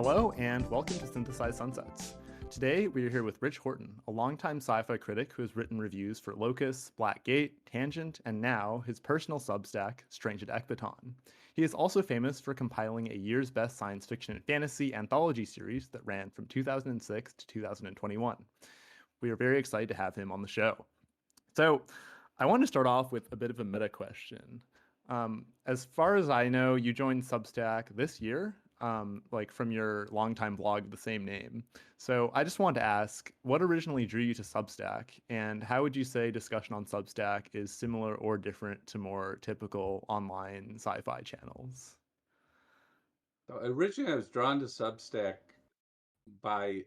Hello and welcome to Synthesized Sunsets. Today we are here with Rich Horton, a longtime sci-fi critic who has written reviews for Locus, Black Gate, Tangent, and now his personal Substack, Strange at Ekbaton. He is also famous for compiling a year's best science fiction and fantasy anthology series that ran from 2006 to 2021. We are very excited to have him on the show. So I want to start off with a bit of a meta question. As far as I know, you joined Substack this year, like from your longtime blog of the same name. So I just wanted to ask, what originally drew you to Substack, and how would you say discussion on Substack is similar or different to more typical online sci-fi channels? So originally, I was drawn to Substack by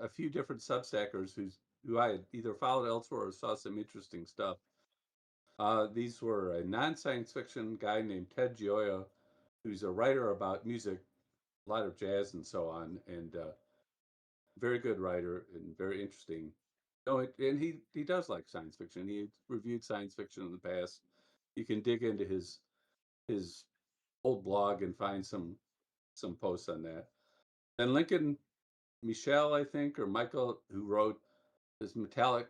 a few different Substackers who I had either followed elsewhere or saw some interesting stuff. These were a non-science fiction guy named Ted Gioia, who's a writer about music, a lot of jazz and so on, and very good writer and very interesting. Oh, and he does like science fiction. He reviewed science fiction in the past. You can dig into his old blog and find some posts on that. And Lincoln Michel, I think, or Michael, who wrote this Metallic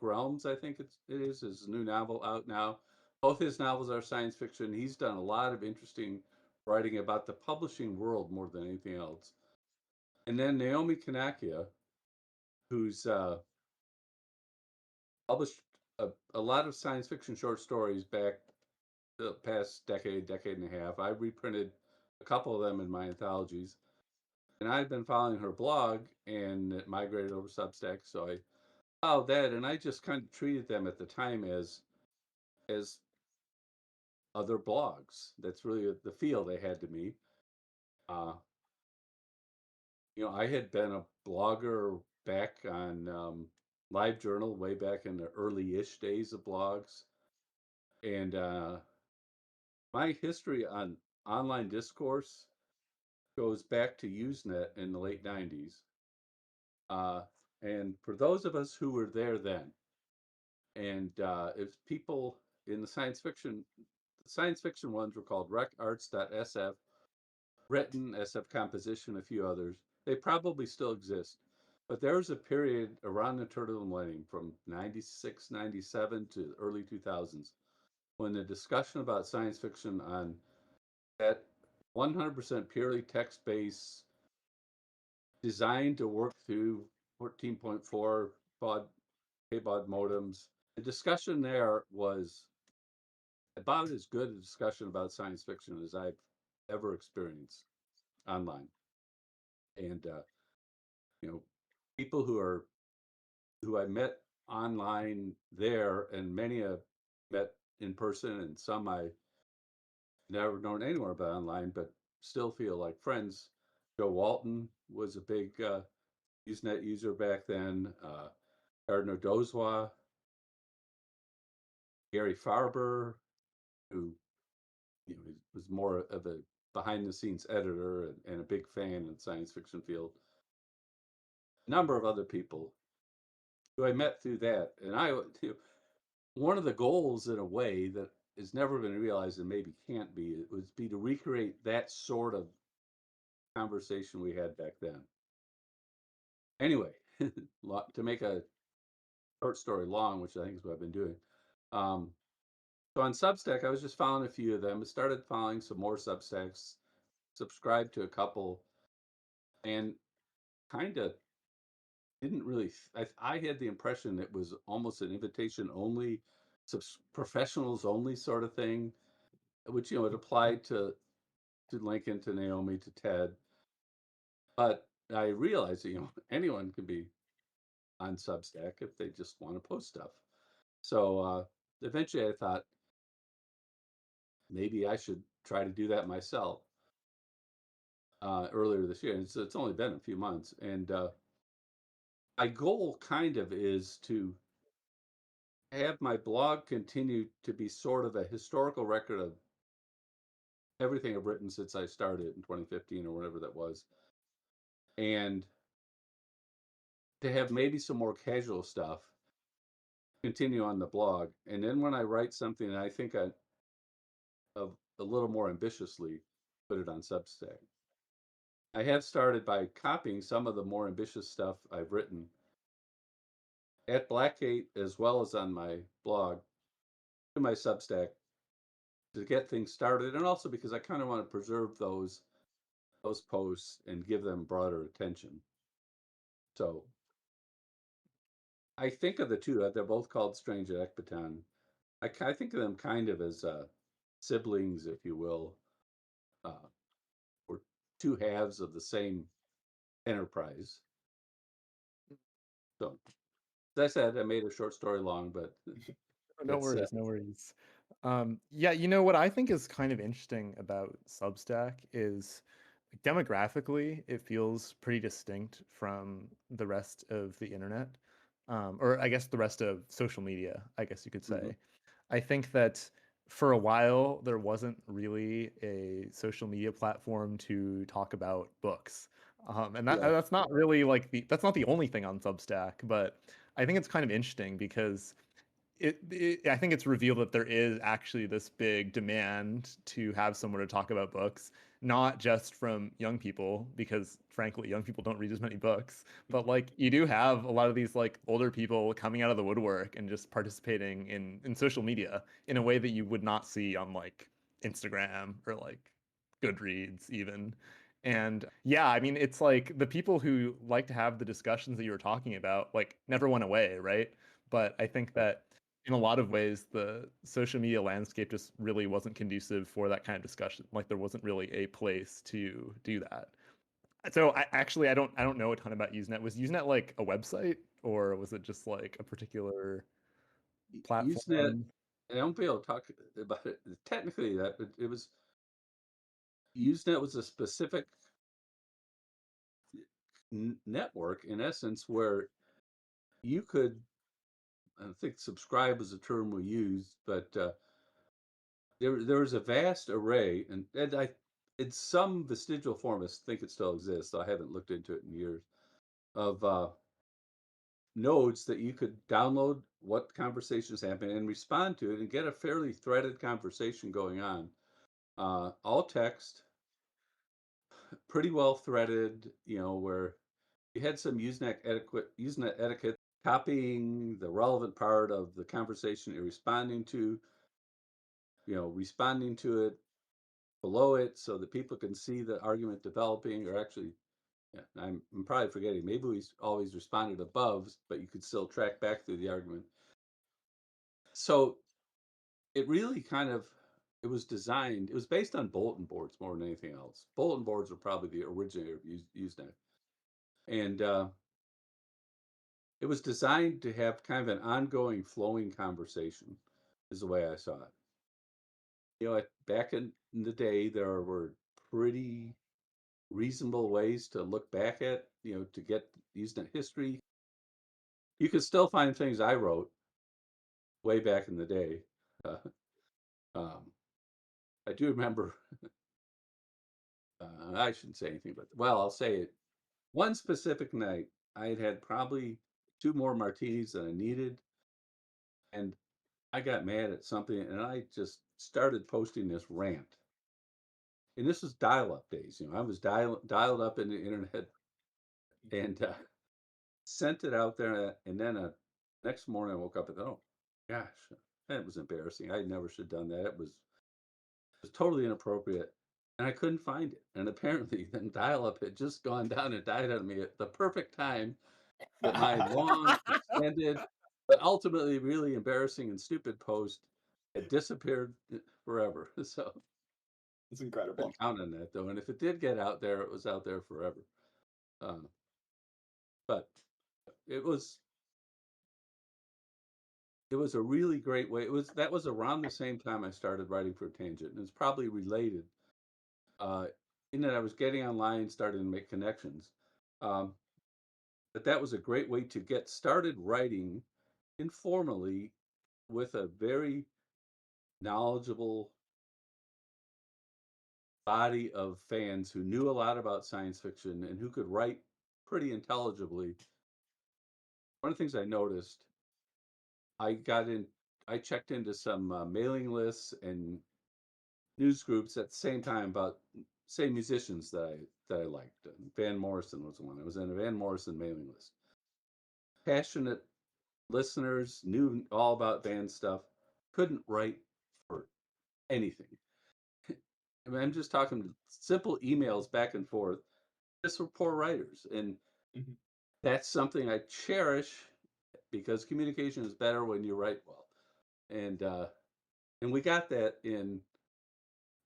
Realms, I think it is his new novel out now. Both his novels are science fiction. He's done a lot of interesting writing about the publishing world more than anything else. And then Naomi Kanakia, who's published a lot of science fiction short stories back the past decade and a half. I reprinted a couple of them in my anthologies. And I'd been following her blog, and it migrated over Substack, so I followed that, and I just kind of treated them at the time as other blogs. That's really the feel they had to me. Uh, I had been a blogger back on LiveJournal way back in the early-ish days of blogs, and my history on online discourse goes back to Usenet in the late '90s. Uh, and for those of us who were there then, and if people in the science fiction ones were called recarts.sf, written, SF Composition, a few others. They probably still exist. But there was a period around the turn of the millennium from 96, 97 to early 2000s when the discussion about science fiction on that 100% purely text-based, designed to work through 14.4 baud, kbaud modems. The discussion there was about as good a discussion about science fiction as I've ever experienced online. And you know, people who I met online there, and many I met in person, and some I never known anywhere about online, but still feel like friends. Joe Walton was a big Usenet user back then. Gardner Dozois, Gary Farber, who was more of a behind the scenes editor and a big fan in the science fiction field. A number of other people who I met through that. And one of the goals in a way that has never been realized and maybe can't be, it would be to recreate that sort of conversation we had back then. Anyway, to make a short story long, which I think is what I've been doing. So on Substack, I was just following a few of them. I started following some more Substacks, subscribed to a couple, and kind of didn't really. I had the impression it was almost an invitation only, professionals only sort of thing, which it applied to Lincoln, to Naomi, to Ted. But I realized that anyone can be on Substack if they just want to post stuff. So eventually, I thought maybe I should try to do that myself. Earlier this year, and it's only been a few months, and my goal kind of is to have my blog continue to be sort of a historical record of everything I've written since I started in 2015 or whatever that was, and to have maybe some more casual stuff continue on the blog, and then when I write something I think of a little more ambitiously, put it on Substack. I have started by copying some of the more ambitious stuff I've written at Blackgate as well as on my blog to my Substack to get things started, and also because I kind of want to preserve those posts and give them broader attention. So I think of the two. They're both called Strange at Ecbaton. I think of them kind of as siblings, if you will, uh, or two halves of the same enterprise. So, as I said, I made a short story long, but No it's worries, no worries. Yeah, you know what I think is kind of interesting about Substack is like, demographically, it feels pretty distinct from the rest of the internet, or I guess the rest of social media, I guess you could mhm. say. I think that for a while there wasn't really a social media platform to talk about books. And Yeah, that's not really like that's not the only thing on Substack, but I think it's kind of interesting because I think it's revealed that there is actually this big demand to have someone to talk about books, not just from young people, because frankly, young people don't read as many books, but like you do have a lot of these like older people coming out of the woodwork and just participating in social media in a way that you would not see on like Instagram or like Goodreads even. And yeah, I mean, it's like the people who like to have the discussions that you were talking about, like never went away, right? But I think right. that in a lot of ways, the social media landscape just really wasn't conducive for that kind of discussion. Like there wasn't really a place to do that. So I don't know a ton about Usenet. Was Usenet like a website or was it just like a particular Usenet, platform? I won't be able to talk about it technically that, but it was Usenet was a specific network in essence where you could, I think subscribe was a term we used, but there was a vast array, and I in some vestigial form I think it still exists. I haven't looked into it in years of nodes that you could download what conversations happen and respond to it and get a fairly threaded conversation going on. All text, pretty well threaded, where you had some Usenet etiquette, copying the relevant part of the conversation you're responding to, responding to it below it so that people can see the argument developing, or actually, yeah, I'm probably forgetting. Maybe we always responded above, but you could still track back through the argument. So it really kind of it was designed. It was based on bulletin boards more than anything else. Bulletin boards were probably the originator of Usenet, and it was designed to have kind of an ongoing, flowing conversation. Is the way I saw it. Back in the day, there were pretty reasonable ways to look back at, to get Usenet history. You could still find things I wrote way back in the day. Uh, um, I do remember. I shouldn't say anything, but well, I'll say it. One specific night, I had probably two more martinis than I needed, and I got mad at something, and I just started posting this rant. And this was dial-up days. I was dialed up in the internet, and sent it out there. And then next morning, I woke up and thought, oh gosh, that was embarrassing. I never should have done that. It was totally inappropriate, and I couldn't find it. And apparently, then dial-up had just gone down and died on me at the perfect time that my long, extended, but ultimately really embarrassing and stupid post had disappeared forever. So It's couldn't incredible. count on that though. And if it did get out there, it was out there forever. Um, but it was it was a really great way. That was around the same time I started writing for Tangent, and it's probably related. Uh, in that I was getting online, starting to make connections. Um, but that was a great way to get started writing informally with a very knowledgeable body of fans who knew a lot about science fiction and who could write pretty intelligibly. One of the things I noticed, I got in, I checked into some mailing lists and news groups at the same time about say musicians that I liked. Van Morrison was one. I was in a Van Morrison mailing list. Passionate listeners, knew all about band stuff, couldn't write for anything. I mean, I'm just talking simple emails back and forth, just for poor writers. And that's something I cherish because communication is better when you write well. And we got that in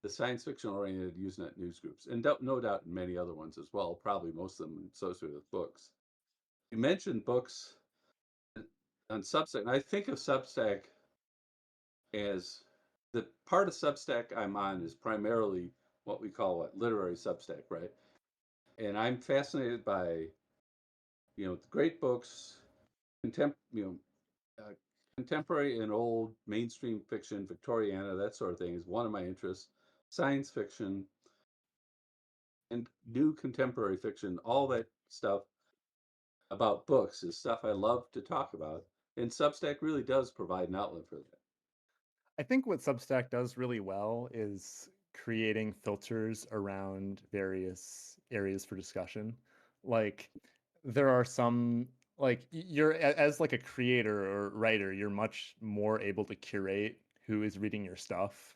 the science fiction oriented Usenet news groups, and no doubt in many other ones as well, probably most of them associated with books. You mentioned books on Substack, and I think of Substack as the part of Substack I'm on is primarily what we call literary Substack, right? And I'm fascinated by the great books, contem you know contemporary and old mainstream fiction, Victoriana, that sort of thing is one of my interests. Science fiction and new contemporary fiction, all that stuff about books is stuff I love to talk about. And Substack really does provide an outlet for that. I think what Substack does really well is creating filters around various areas for discussion. Like there are some like as like a creator or writer, you're much more able to curate who is reading your stuff.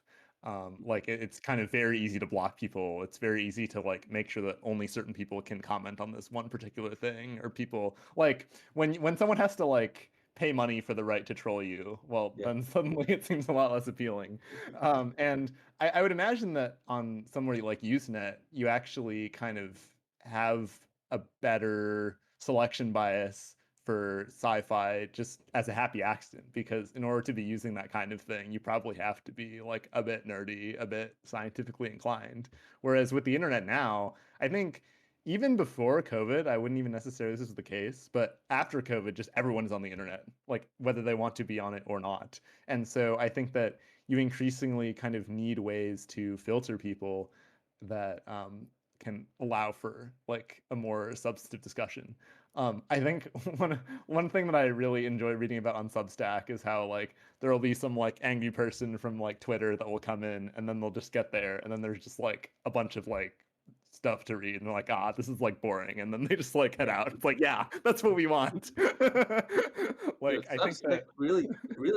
Like it's kind of very easy to block people. It's very easy to like make sure that only certain people can comment on this one particular thing, or people like when someone has to like pay money for the right to troll you, well, Yeah. then suddenly it seems a lot less appealing. And I would imagine that on somewhere like Usenet, you actually kind of have a better selection bias for sci-fi just as a happy accident, because in order to be using that kind of thing, you probably have to be like a bit nerdy, a bit scientifically inclined. Whereas with the internet now, I think even before COVID, I wouldn't even necessarily this is the case, but after COVID, just everyone is on the internet, like whether they want to be on it or not. And so I think that you increasingly kind of need ways to filter people that can allow for like a more substantive discussion. I think one thing that I really enjoy reading about on Substack is how like there will be some like angry person from like Twitter that will come in, and then they'll just get there, and then there's just like a bunch of like stuff to read, and they're like, this is like boring, and then they just like head out. It's like, yeah, that's what we want. Like I think Substack that really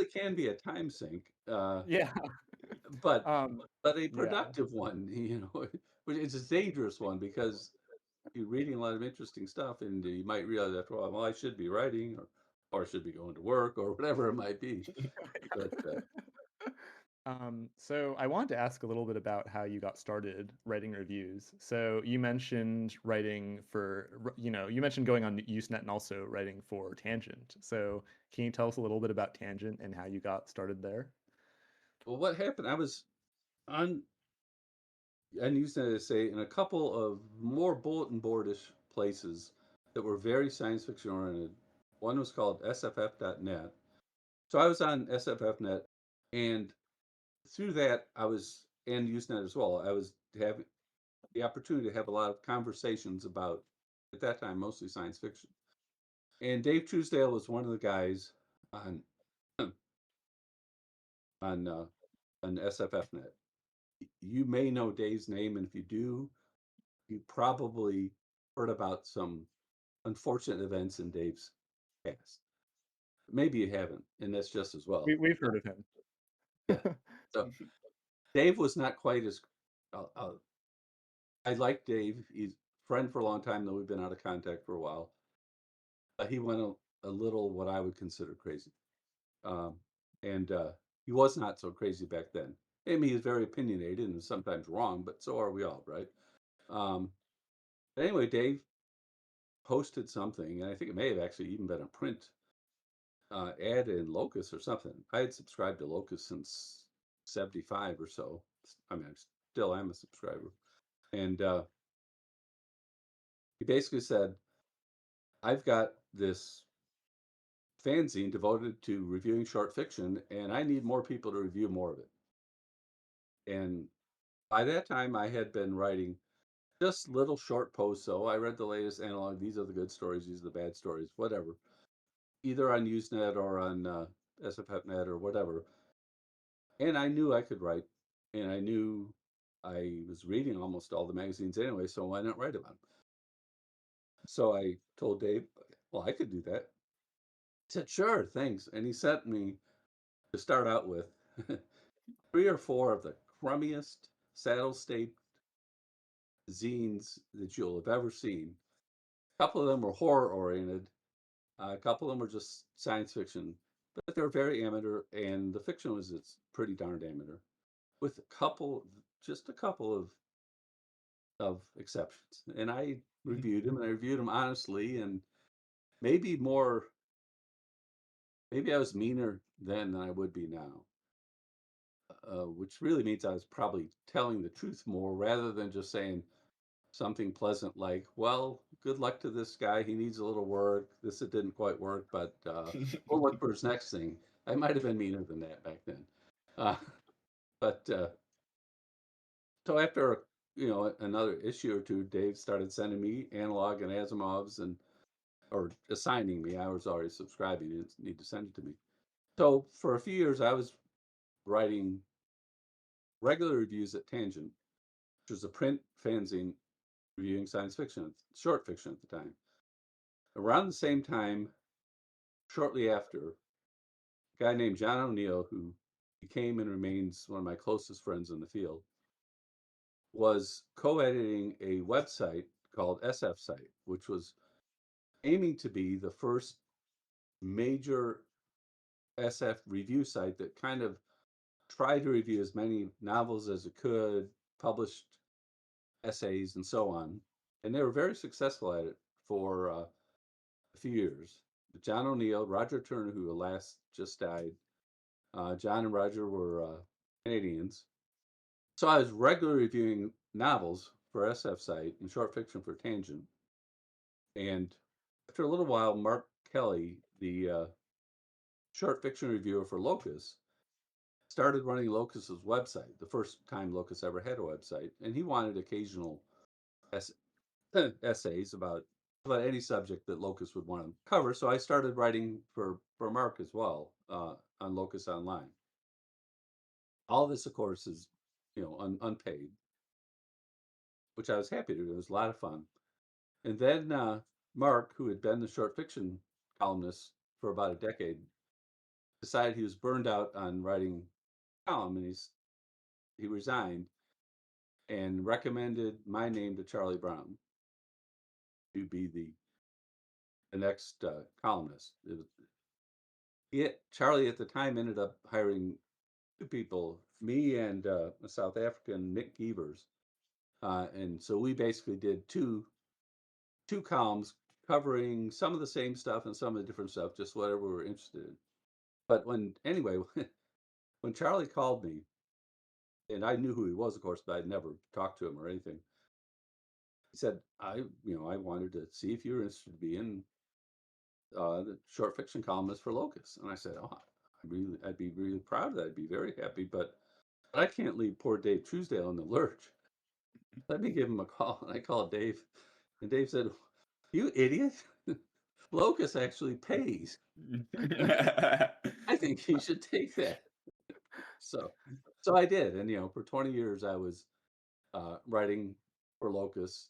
can be a time sink, yeah, but um, a yeah. productive one, which is a dangerous one because you're reading a lot of interesting stuff, and you might realize after a while, well, I should be writing, or should be going to work, or whatever it might be. But So I wanted to ask a little bit about how you got started writing reviews. So you mentioned writing for, you mentioned going on Usenet and also writing for Tangent. So can you tell us a little bit about Tangent and how you got started there? well, what happened? I was on and used to say in a couple of more bulletin boardish places that were very science fiction oriented. One was called sff.net. So I was on sff.net, and through that I was and Usenet as well. I was having the opportunity to have a lot of conversations about at that time mostly science fiction. And Dave Truesdale was one of the guys on on uh, on sff.net. You may know Dave's name, and if you do, you probably heard about some unfortunate events in Dave's past. Maybe you haven't, and that's just as well. We've heard of him. Yeah. So Dave was not quite as. I like Dave. He's a friend for a long time, though we've been out of contact for a while. He went a little what I would consider crazy, um, and he was not so crazy back then. I mean, he's very opinionated and sometimes wrong, but so are we all, right? Um, but anyway, Dave posted something, and I think it may have actually even been a print ad in Locus or something. I had subscribed to Locus since 75 or so. I mean, I still am a subscriber. And he basically said, I've got this fanzine devoted to reviewing short fiction, and I need more people to review more of it. And by that time, I had been writing just little short posts. So I read the latest analog. These are the good stories. These are the bad stories, whatever. Either on Usenet or on SFFnet or whatever. And I knew I could write, and I knew I was reading almost all the magazines anyway, so why not write about them? So I told Dave, well, I could do that. He said, sure, thanks. And he sent me to start out with 3 or 4 of the crummiest saddle state zines that you'll have ever seen. A couple of them were horror oriented. A couple of them were just science fiction, but they're very amateur, and the fiction was it's pretty darned amateur, with just a couple of exceptions. And I reviewed them, and I reviewed them honestly, and maybe more, maybe I was meaner then than I would be now, which really means I was probably telling the truth more rather than just saying something pleasant like, well, good luck to this guy. He needs a little work. This it didn't quite work, but we'll look for his next thing. I might have been meaner than that back then. Uh, but so after another issue or two, Dave started sending me analog and Asimovs or assigning me. I was already subscribing. He didn't need to send it to me. So for a few years, I was writing regular reviews at Tangent, which was a print fanzine reviewing science fiction, short fiction at the time. Around the same time, shortly after, a guy named John O'Neill, who became and remains one of my closest friends in the field, was co-editing a website called SF Site, which was aiming to be the first major SF review site that kind of tried to review as many novels as it could, published essays, and so on. And they were very successful at it for a few years. John O'Neill, Roger Turner, who alas just died. John and Roger were Canadians. So I was regularly reviewing novels for SF Site and short fiction for Tangent. And after a little while, Mark Kelly, the short fiction reviewer for Locus, started running Locus's website, the first time Locus ever had a website. And he wanted occasional essays about any subject that Locus would want to cover. So I started writing for Mark as well on Locus Online. All this, of course, is unpaid, which I was happy to do. It was a lot of fun. And then Mark, who had been the short fiction columnist for about a decade, decided he was burned out on writing column, and he resigned and recommended my name to Charlie Brown to be the next columnist. Charlie at the time ended up hiring 2 people, me and a South African, Nick Gevers. And so we basically did two columns covering some of the same stuff and some of the different stuff, just whatever we were interested in. But anyway, when Charlie called me, and I knew who he was, of course, but I'd never talked to him or anything. He said, I wanted to see if you were interested to be in the short fiction columnist for Locus. And I said, oh, I'd be really proud of that. I'd be very happy, but I can't leave poor Dave Truesdale in the lurch. Let me give him a call. And I called Dave, and Dave said, you idiot. Locus actually pays. I think you should take that. So I did. And, for 20 years, I was writing for Locus,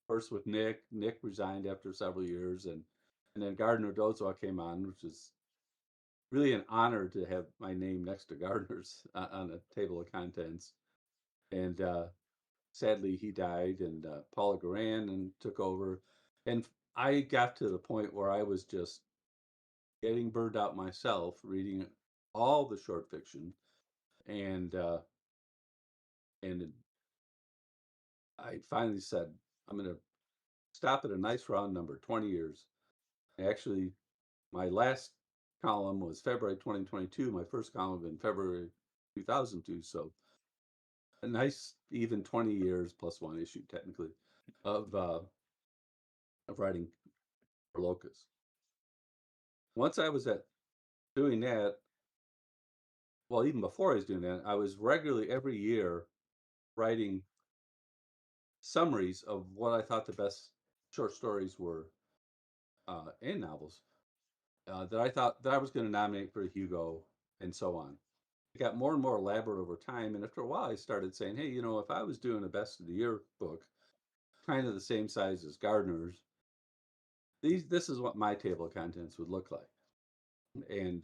first with Nick. Nick resigned after several years, and then Gardner Dozois came on, which is really an honor to have my name next to Gardner's on a table of contents. And sadly, he died, and Paula Garan and took over. And I got to the point where I was just getting burned out myself, reading all the short fiction, and I finally said, I'm going to stop at a nice round number, 20 years. Actually, my last column was February 2022. My first column in February 2002. So a nice even 20 years plus one issue, technically, of writing for Locus. Once I was doing that, well, even before I was doing that, I was regularly every year writing summaries of what I thought the best short stories were and novels that I thought that I was going to nominate for Hugo and so on. got more and more elaborate over time. And after a while, I started saying, hey, if I was doing a best of the year book, kind of the same size as Gardner's, this is what my table of contents would look like. And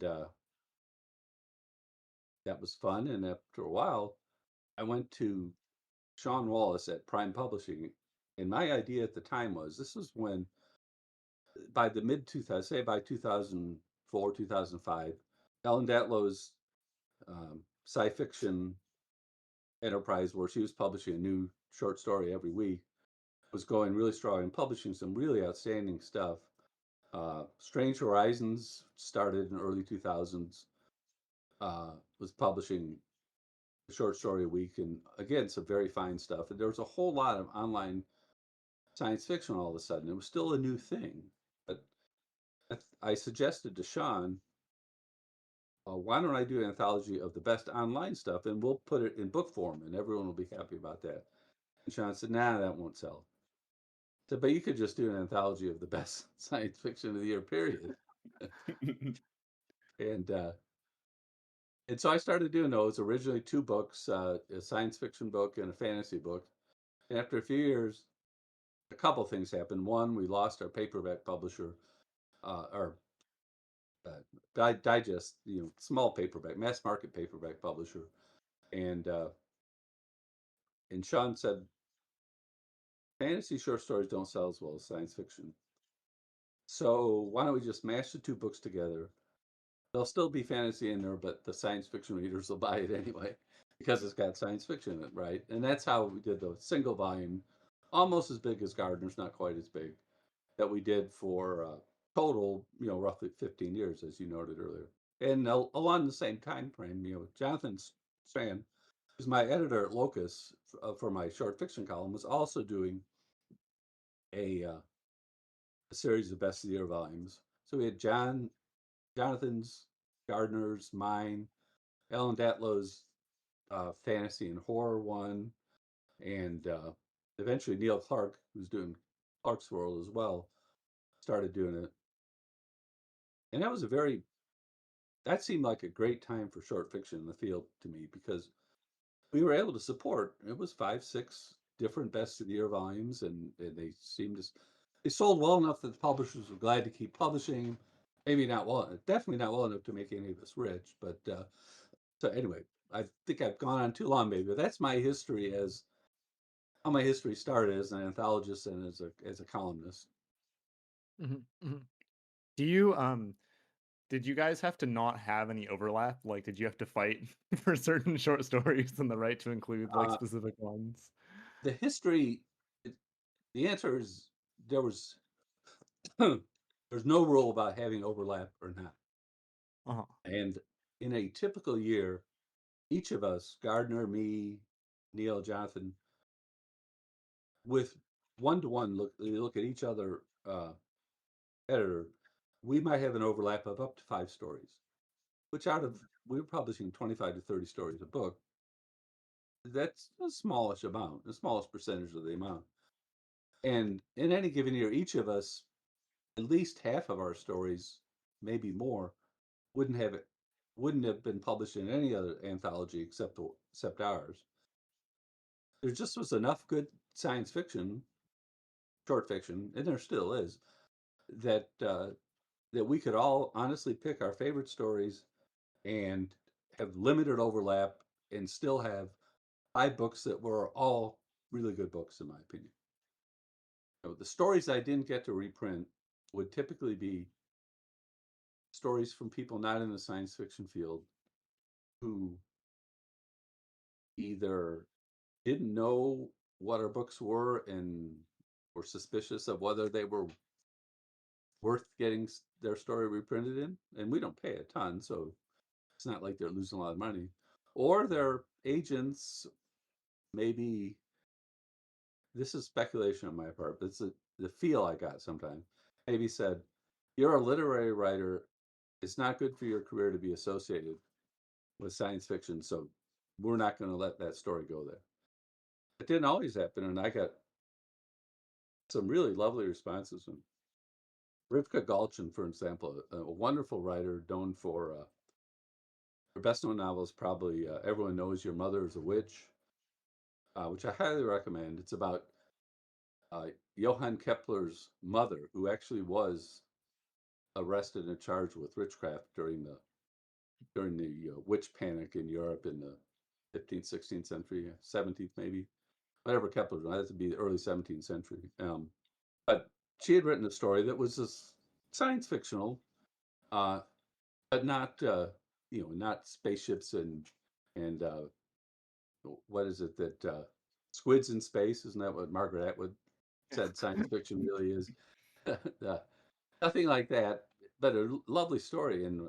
that was fun. And after a while, I went to Sean Wallace at Prime Publishing. And my idea at the time was this was when, by the mid 2000s, say by 2004, 2005, Ellen Datlow's sci fiction enterprise, where she was publishing a new short story every week, was going really strong and publishing some really outstanding stuff. Strange Horizons started in the early 2000s, was publishing a short story a week, and again, some very fine stuff. And there was a whole lot of online science fiction all of a sudden. It was still a new thing. But I suggested to Sean, why don't I do an anthology of the best online stuff and we'll put it in book form and everyone will be happy about that. And Sean said, nah, that won't sell. I said, but you could just do an anthology of the best science fiction of the year, period. and so I started doing those, originally 2 books, a science fiction book and a fantasy book. And after a few years, a couple things happened. One, we lost our paperback publisher, our digest, small paperback, mass market paperback publisher. And Sean said, fantasy short stories don't sell as well as science fiction. So why don't we just mash the 2 books together? There'll still be fantasy in there, but the science fiction readers will buy it anyway because it's got science fiction in it, right? And that's how we did the single volume, almost as big as Gardner's, not quite as big, that we did for total, roughly 15 years, as you noted earlier. And along the same time frame, Jonathan Strand, who's my editor at Locus for my short fiction column, was also doing a series of best of the year volumes. So we had Jonathan's, Gardner's, mine, Ellen Datlow's fantasy and horror one, and eventually Neil Clark, who's doing Clark's World as well, started doing it. And that seemed like a great time for short fiction in the field to me, because we were able to support, it was 5, 6 different best of the year volumes, and they sold well enough that the publishers were glad to keep publishing. Maybe not well, definitely not well enough to make any of us rich, but so anyway, I think I've gone on too long, maybe, but that's my history, as how my history started as an anthologist and as a columnist. Do you did you guys have to not have any overlap? Like, did you have to fight for certain short stories and the right to include like specific ones? The history, the answer is there was there's no rule about having overlap or not. Uh-huh. And in a typical year, each of us, Gardner, me, Neil, Jonathan, with one-to-one look at each other editor, we might have an overlap of up to 5 stories, which we were publishing 25 to 30 stories a book. That's a smallish amount, the smallest percentage of the amount. And in any given year, each of us, at least half of our stories, maybe more, wouldn't have been published in any other anthology except ours. There just was enough good science fiction, short fiction, and there still is, that we could all honestly pick our favorite stories and have limited overlap and still have 5 books that were all really good books, in my opinion. The stories I didn't get to reprint would typically be stories from people not in the science fiction field who either didn't know what our books were and were suspicious of whether they were worth getting their story reprinted in. And we don't pay a ton, so it's not like they're losing a lot of money. Or their agents, maybe, this is speculation on my part, but it's the feel I got sometimes, maybe said, you're a literary writer, it's not good for your career to be associated with science fiction, so we're not going to let that story go there. It didn't always happen, and I got some really lovely responses from Rivka Galchen, for example, a wonderful writer known for her best known novel is probably Everyone Knows Your Mother is a Witch, which I highly recommend. It's about Johann Kepler's mother, who actually was arrested and charged with witchcraft during the witch panic in Europe in the 15th, 16th century, 17th maybe, whatever Kepler was. That would be the early 17th century. But she had written a story that was science fictional, uh, but not spaceships and what is it that squids in space? Isn't that what Margaret Atwood said science fiction really is? uh, Nothing like that, but a lovely story. And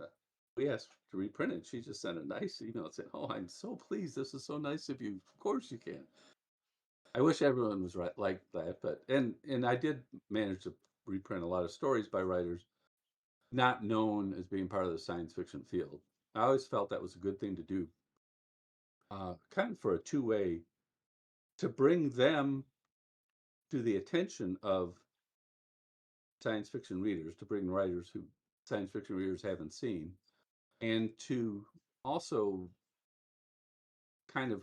we asked to reprint it. She just sent a nice email saying, "Oh, I'm so pleased. This is so nice of you. Of course you can." I wish everyone was right like that, but and I did manage to reprint a lot of stories by writers not known as being part of the science fiction field. I always felt that was a good thing to do, kind of for a two-way to bring them to the attention of science fiction readers, to bring writers who science fiction readers haven't seen, and to also kind of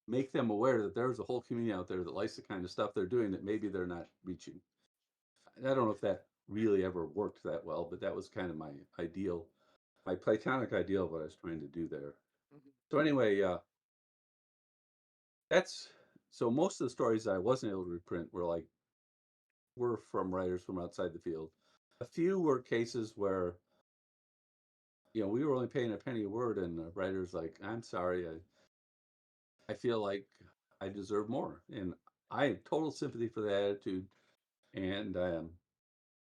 make them aware that there's a whole community out there that likes the kind of stuff they're doing that maybe they're not reaching. I don't know if that really ever worked that well, but that was kind of my platonic ideal of what I was trying to do there. So anyway, that's so most of the stories I wasn't able to reprint were from writers from outside the field. A few were cases where we were only paying a penny a word, and the writer's like, "I'm sorry, I feel like I deserve more," and I have total sympathy for that attitude. And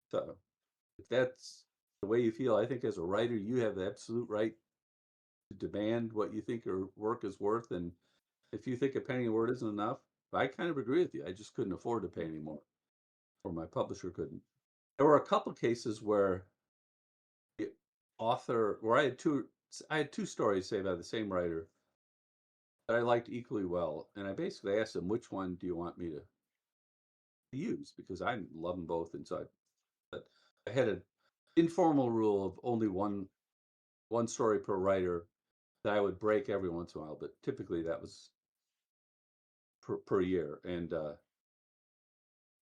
so if that's the way you feel, I think as a writer, you have the absolute right to demand what you think your work is worth. And if you think a penny a word isn't enough, I kind of agree with you. I just couldn't afford to pay any more, or my publisher couldn't. There were a couple cases where the where I had two stories, say, by the same writer that I liked equally well, and I basically asked him, which one do you want me to use, because I love them both. And so I had an informal rule of only one story per writer that I would break every once in a while, but typically that was per year. And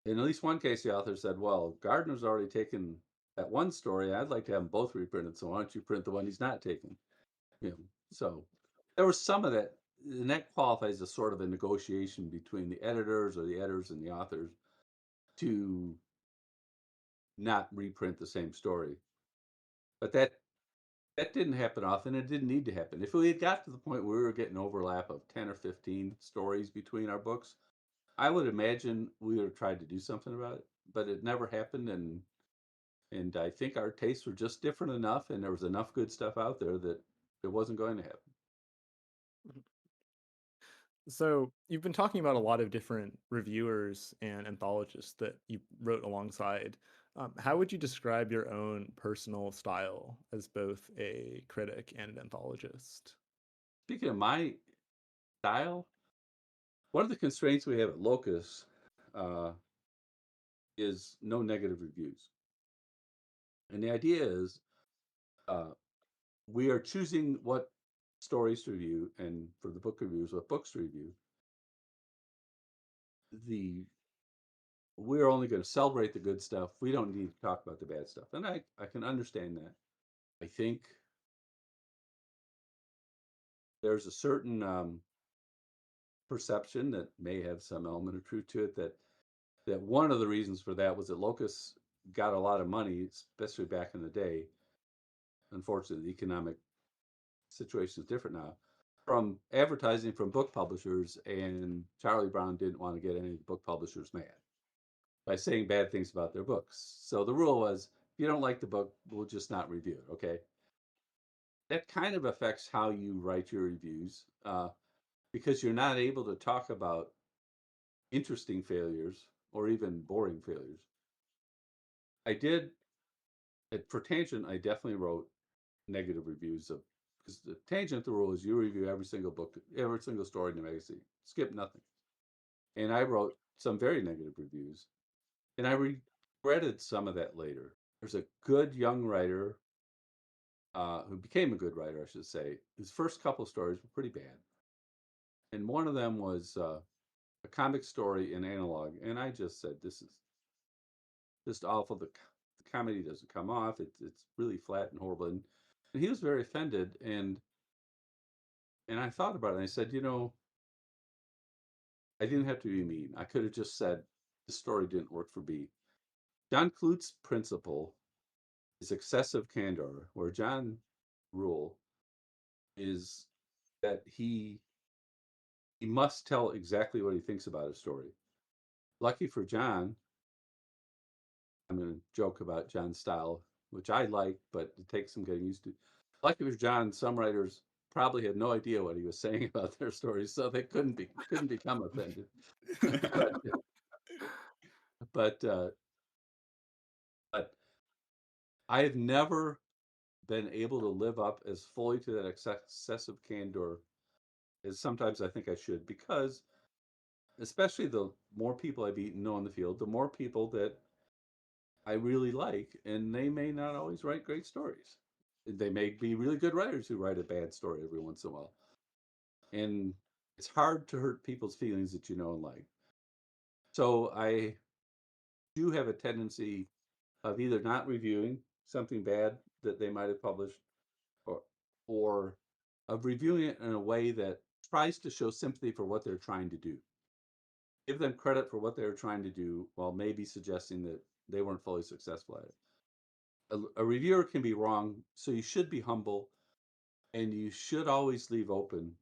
in at least one case, the author said, "Well, Gardner's already taken that one story. I'd like to have them both reprinted, so why don't you print the one he's not taking?" So there was some of that, and that qualifies as sort of a negotiation between the editors or the editors and the authors to not reprint the same story. But that didn't happen often. It didn't need to happen. If we had got to the point where we were getting overlap of 10 or 15 stories between our books, I would imagine we would have tried to do something about it, but it never happened. And I think our tastes were just different enough, and there was enough good stuff out there that it wasn't going to happen. So you've been talking about a lot of different reviewers and anthologists that you wrote alongside. How would you describe your own personal style as both a critic and an anthologist? Speaking of my style, one of the constraints we have at Locus uh, is no negative reviews. And the idea is uh, we are choosing what stories to review, and for the book reviews, what books to review. We're only going to celebrate the good stuff. We don't need to talk about the bad stuff. And I can understand that. I think there's a certain perception that may have some element of truth to it, that one of the reasons for that was that Locus got a lot of money, especially back in the day. Unfortunately, the economic situation is different now, from advertising from book publishers, and Charlie Brown didn't want to get any book publishers mad by saying bad things about their books. So the rule was, if you don't like the book, we'll just not review it, okay? That kind of affects how you write your reviews, because you're not able to talk about interesting failures or even boring failures. I did, for Tangent, I definitely wrote negative reviews of, because the Tangent, the rule is you review every single book, every single story in the magazine, skip nothing. And I wrote some very negative reviews, and I regretted some of that later. There's a good young writer who became a good writer, I should say. His first couple of stories were pretty bad, and one of them was a comic story in analog, and I just said, "This is just awful. The comedy doesn't come off. It's really flat and horrible." And he was very offended, and I thought about it, and I said, I didn't have to be mean. I could have just said the story didn't work for me. John Clute's principle is excessive candor, where John rule is that he must tell exactly what he thinks about a story. Lucky for John, I'm going to joke about John's style, which I like, but it takes some getting used to. Lucky for John, some writers probably had no idea what he was saying about their stories, so they couldn't become offended. but but uh, but I have never been able to live up as fully to that excessive candor as sometimes I think I should, because especially the more people I meet and know in the field, the more people that I really like, and they may not always write great stories. They may be really good writers who write a bad story every once in a while. And it's hard to hurt people's feelings that you know and like. So I do have a tendency of either not reviewing something bad that they might have published, or or of reviewing it in a way that tries to show sympathy for what they're trying to do. Give them credit for what they're trying to do while maybe suggesting that they weren't fully successful at it. A reviewer can be wrong, so you should be humble, and you should always leave open,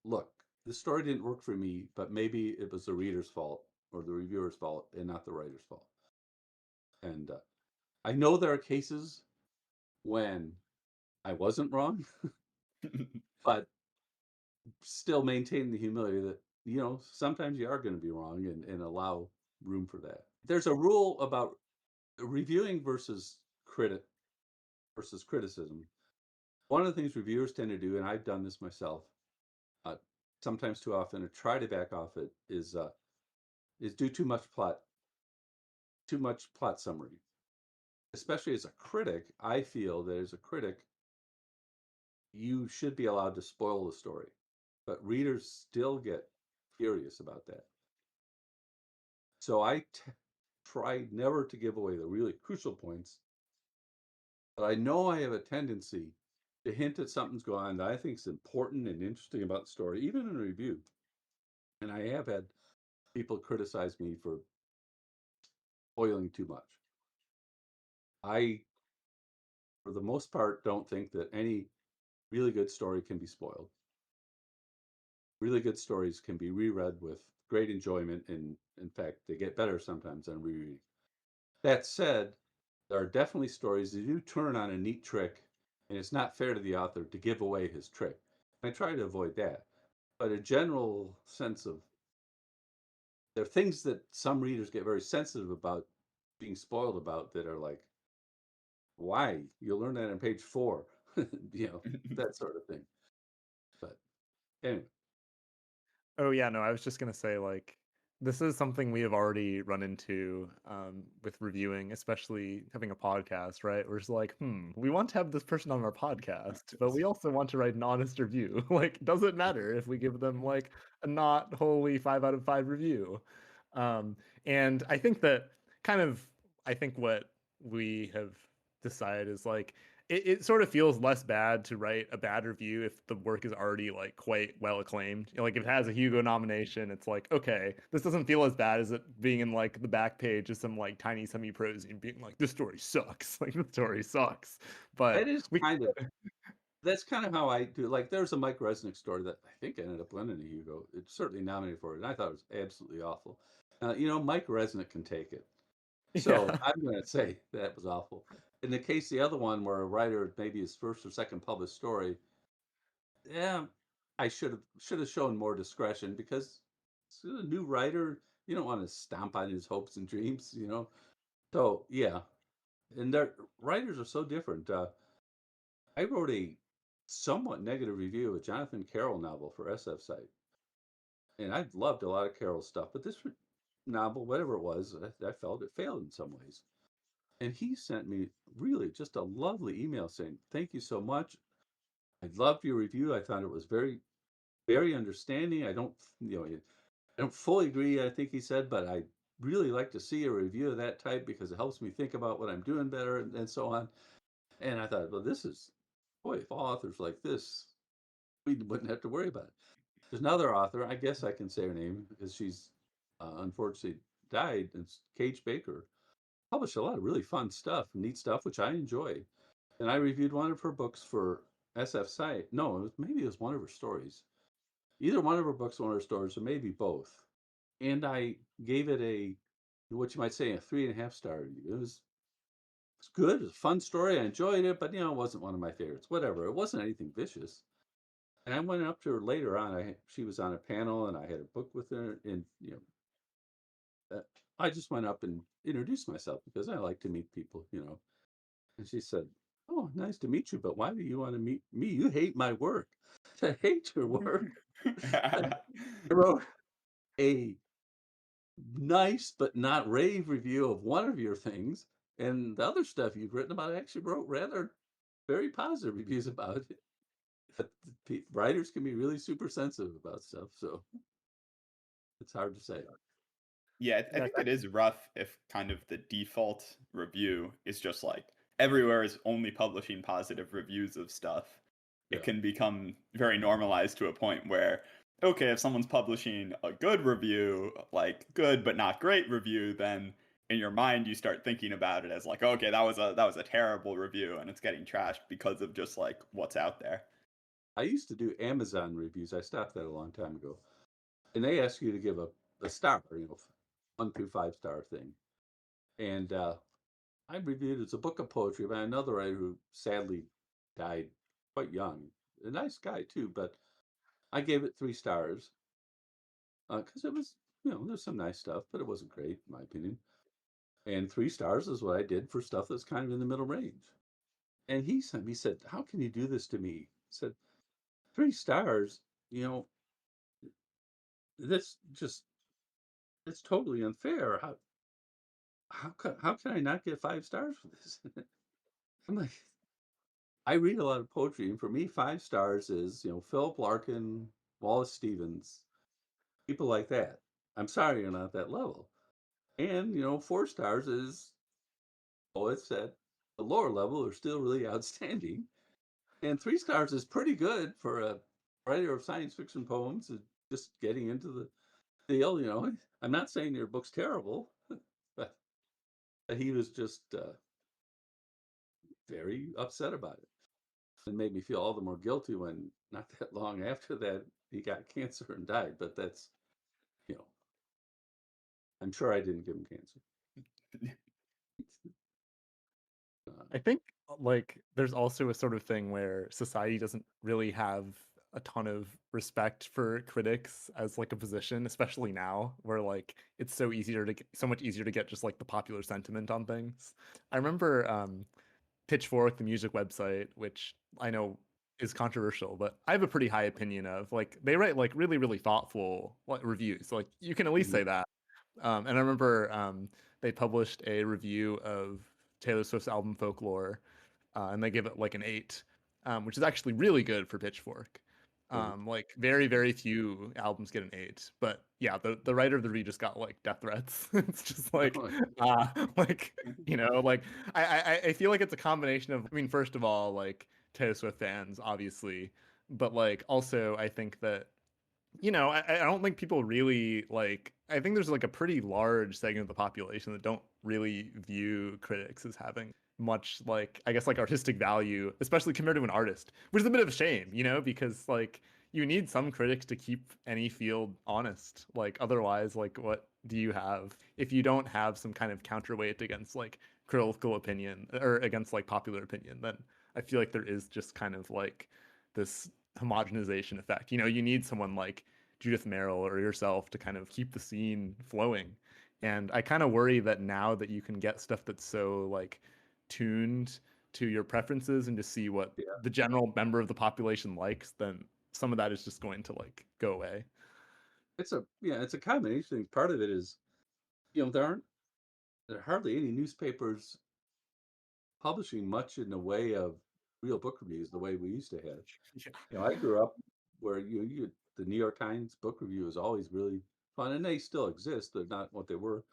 look, the story didn't work for me, but maybe it was the reader's fault or the reviewer's fault and not the writer's fault. And I know there are cases when I wasn't wrong, but still maintain the humility that, sometimes you are going to be wrong, and allow room for that. There's a rule about reviewing versus criticism. One of the things reviewers tend to do, and I've done this myself, uh, sometimes too often, to try to back off it, is do too much plot summary. Especially as a critic, I feel that as a critic, you should be allowed to spoil the story, but readers still get furious about that. So I try never to give away the really crucial points, but I know I have a tendency to hint at something's going on that I think is important and interesting about the story, even in a review. And I have had people criticize me for spoiling too much. I, for the most part, don't think that any really good story can be spoiled. Really good stories can be reread with great enjoyment, and in fact, they get better sometimes on rereading. That said, there are definitely stories that do turn on a neat trick, and it's not fair to the author to give away his trick. I try to avoid that. But a general sense of, there are things that some readers get very sensitive about being spoiled about, that are like, why? You'll learn that on page 4, that sort of thing. But anyway. Oh yeah, no, I was just gonna say, like, this is something we have already run into with reviewing, especially having a podcast, right? We're just like, we want to have this person on our podcast, but we also want to write an honest review. Like, does it matter if we give them like a not wholly 5 out of 5 review? And I think that kind of, I think what we have decided is like, it sort of feels less bad to write a bad review if the work is already like quite well acclaimed. Like if it has a Hugo nomination, it's like, okay, this doesn't feel as bad as it being in like the back page of some like tiny semi-prozine being like, this story sucks. Like the story sucks. But That is we that's kind of how I do. Like, there's a Mike Resnick story that I think ended up winning a Hugo. It's certainly nominated for it, and I thought it was absolutely awful. Mike Resnick can take it, so yeah. I'm going to say that was awful. In the case, the other one where a writer, maybe his first or second published story, yeah, I should have shown more discretion, because it's a new writer. You don't want to stomp on his hopes and dreams. So yeah, and their writers are so different. I wrote a somewhat negative review of a Jonathan Carroll novel for SF Site, and I loved a lot of Carroll's stuff, but this novel, whatever it was, I felt it failed in some ways. And he sent me really just a lovely email saying, "Thank you so much. I loved your review. I thought it was very, very understanding. I don't fully agree, I think he said, but I really like to see a review of that type because it helps me think about what I'm doing better and so on." And I thought, well, boy, if all authors like this, we wouldn't have to worry about it. There's another author, I guess I can say her name because she's unfortunately died. It's Cage Baker. Published a lot of really fun stuff, neat stuff, which I enjoy. And I reviewed one of her books for SF Site. No, maybe it was one of her stories. Either one of her books, or one of her stories, or maybe both. And I gave it what you might say, a 3.5-star review. It's good. It was a fun story. I enjoyed it, but it wasn't one of my favorites. Whatever. It wasn't anything vicious. And I went up to her later on. She was on a panel, and I had a book with her, and I just went up and introduced myself because I like to meet people. And she said, "Oh, nice to meet you, but why do you want to meet me? You hate my work." I hate your work. I wrote a nice but not rave review of one of your things, and the other stuff you've written about, I actually wrote rather very positive reviews about it. But writers can be really super sensitive about stuff, so it's hard to say. Yeah, I Yeah, think it is rough if kind of the default review is just like everywhere is only publishing positive reviews of stuff. Yeah. It can become very normalized to a point where, okay, if someone's publishing a good review, like good but not great review, then in your mind you start thinking about it as like, okay, that was a terrible review and it's getting trashed because of just like what's out there. I used to do Amazon reviews. I stopped that a long time ago. And they ask you to give a star, 1 through 5-star thing. And I reviewed it's a book of poetry by another writer who sadly died quite young. A nice guy too, but I gave it 3 stars because it was, there's some nice stuff, but it wasn't great in my opinion. And 3 stars is what I did for stuff that's kind of in the middle range. And he said, "How can you do this to me?" He said, 3 stars, this just, it's totally unfair. How can I not get 5 stars for this? I'm like, I read a lot of poetry, and for me, 5 stars is, Philip Larkin, Wallace Stevens, people like that. I'm sorry you're not that level. And, 4 stars is poets at the lower level are still really outstanding. And 3 stars is pretty good for a writer of science fiction poems, just getting into the deal. I'm not saying your book's terrible, but he was just very upset about it. It made me feel all the more guilty when not that long after that he got cancer and died. But that's, you know, I'm sure I didn't give him cancer. I think like there's also a sort of thing where society doesn't really have a ton of respect for critics as like a position, especially now where like it's so much easier to get just like the popular sentiment on things. I remember Pitchfork, the music website, which I know is controversial, but I have a pretty high opinion of. Like they write like really, really thoughtful reviews. Like you can at least say that. And I remember they published a review of Taylor Swift's album Folklore, and they give it like an 8, which is actually really good for Pitchfork. Like very, very few albums get an 8, but yeah, the writer of the review just got like death threats. It's just like, like like I feel like it's a combination of. I mean, first of all, like Taylor Swift fans, obviously, but like also I think that I don't think people really like. I think there's like a pretty large segment of the population that don't really view critics as having much like I guess like artistic value, especially compared to an artist, which is a bit of a shame, because like you need some critics to keep any field honest. Like otherwise, like what do you have if you don't have some kind of counterweight against like critical opinion or against like popular opinion? Then I feel like there is just kind of like this homogenization effect. You need someone like Judith Merrill or yourself to kind of keep the scene flowing. And I kind of worry that now that you can get stuff that's so like tuned to your preferences and to see what the general member of the population likes, then some of that is just going to like go away. It's a combination. Part of it is, there are hardly any newspapers publishing much in the way of real book reviews the way we used to have. Yeah. I grew up where the New York Times book review is always really fun, and they still exist. They're not what they were.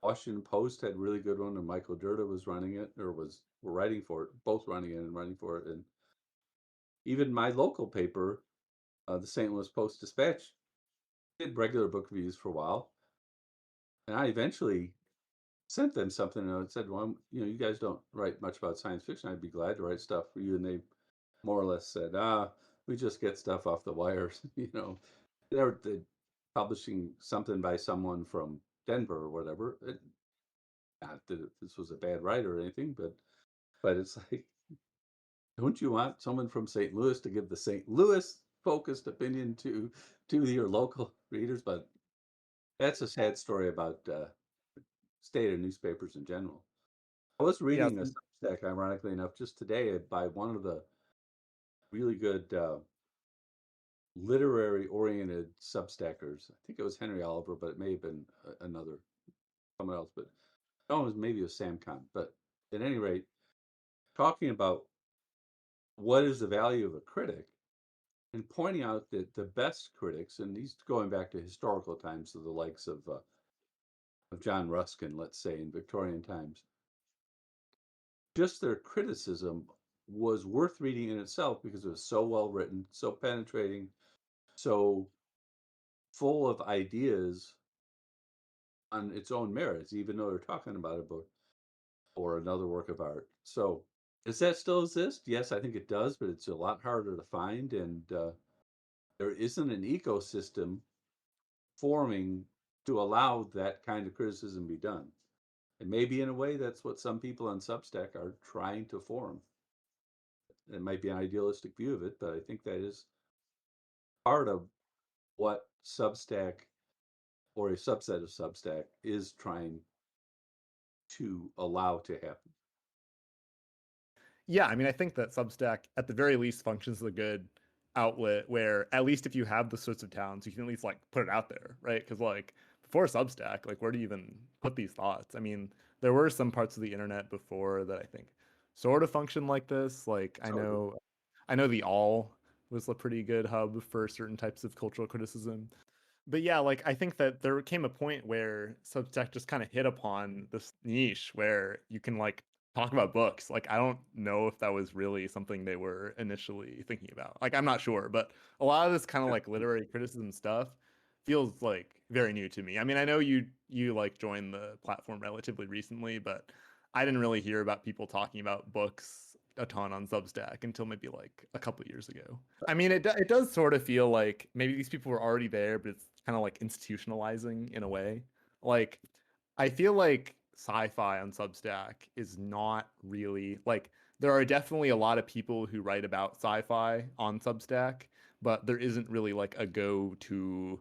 Washington Post had a really good one, and Michael Dirda was running it, or were writing for it, both running it and running for it. And even my local paper, the St. Louis Post-Dispatch, did regular book reviews for a while. And I eventually sent them something and I said, well, you guys don't write much about science fiction. I'd be glad to write stuff for you. And they more or less said, we just get stuff off the wires. They're publishing something by someone from Denver or whatever. Not that this was a bad writer or anything, but it's like, don't you want someone from St. Louis to give the St. Louis focused opinion to your local readers? But that's a sad story about state of newspapers in general. I was Yeah. reading a Substack, ironically enough, just today by one of the really good literary-oriented Substackers. I think it was Henry Oliver, but it may have been someone else. But maybe it was Sam Khan. But at any rate, talking about what is the value of a critic and pointing out that the best critics, and he's going back to historical times, to the likes of John Ruskin, let's say, in Victorian times, just their criticism was worth reading in itself because it was so well written, so penetrating, so full of ideas on its own merits, even though they're talking about a book or another work of art. So, does that still exist? Yes, I think it does, but it's a lot harder to find, and there isn't an ecosystem forming to allow that kind of criticism be done. And maybe in a way, that's what some people on Substack are trying to form. It might be an idealistic view of it, but I think that is part of what Substack or a subset of Substack is trying to allow to happen. Yeah, I mean, I think that Substack, at the very least, functions as a good outlet where, at least if you have the sorts of towns, you can at least like put it out there, right? Because like before Substack, like where do you even put these thoughts? I mean, there were some parts of the internet before that I think sort of function like this. Like I know the All was a pretty good hub for certain types of cultural criticism. But yeah, like I think that there came a point where Substack just kind of hit upon this niche where you can like talk about books. Like I don't know if that was really something they were initially thinking about. Like I'm not sure, but a lot of this kind of like literary criticism stuff feels like very new to me. I mean, I know you like joined the platform relatively recently, but I didn't really hear about people talking about books a ton on Substack until maybe like a couple of years ago. I mean, it does sort of feel like maybe these people were already there, but it's kind of like institutionalizing in a way. Like, I feel like sci-fi on Substack is not really like there are definitely a lot of people who write about sci-fi on Substack, but there isn't really like a go-to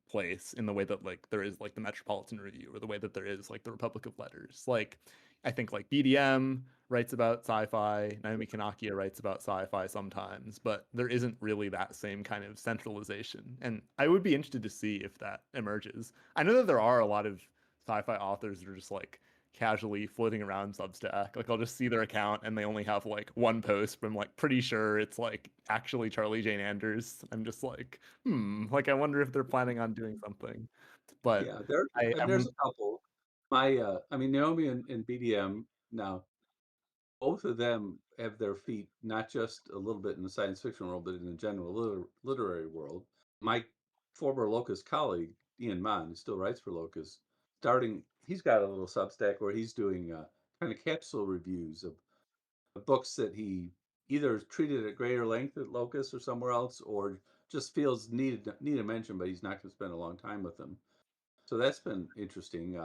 place in the way that like there is like the Metropolitan Review or the way that there is like the Republic of Letters. Like I think like BDM writes about sci-fi, Naomi Kanakia writes about sci-fi sometimes, but there isn't really that same kind of centralization. And I would be interested to see if that emerges. I know that there are a lot of sci-fi authors that are just like casually floating around Substack. Like I'll just see their account and they only have like one post, but I'm like pretty sure it's like actually Charlie Jane Anders. I'm just like, like I wonder if they're planning on doing something. But Yeah, I there's wouldn't. a couple. I mean, Naomi and BDM now, both of them have their feet not just a little bit in the science fiction world, but in the general literary world. My former Locus colleague, Ian Mann, who still writes for Locus, he's got a little Substack where he's doing kind of capsule reviews of books that he either treated at greater length at Locus or somewhere else, or just feels need a mention, but he's not going to spend a long time with them. So that's been interesting.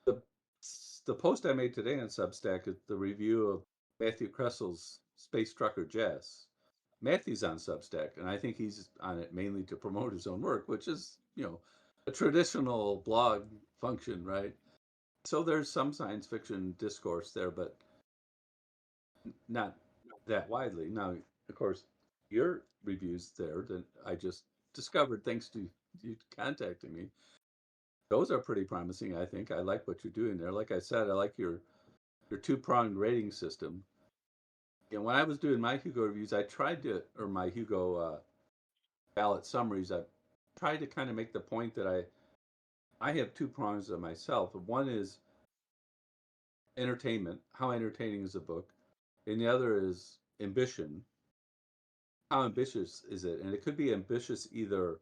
The the post I made today on Substack is the review of Matthew Kressel's Space Trucker Jess. Matthew's on Substack, and I think he's on it mainly to promote his own work, which is, a traditional blog function, right? So there's some science fiction discourse there, but not that widely. Now, of course, your reviews there that I just discovered thanks to you contacting me, those are pretty promising, I think. I like what you're doing there. Like I said, I like your their two-pronged rating system. And when I was doing my Hugo reviews, I tried to, or my Hugo ballot summaries, I tried to kind of make the point that I have two prongs of myself. One is entertainment, how entertaining is a book, and the other is ambition. How ambitious is it? And it could be ambitious either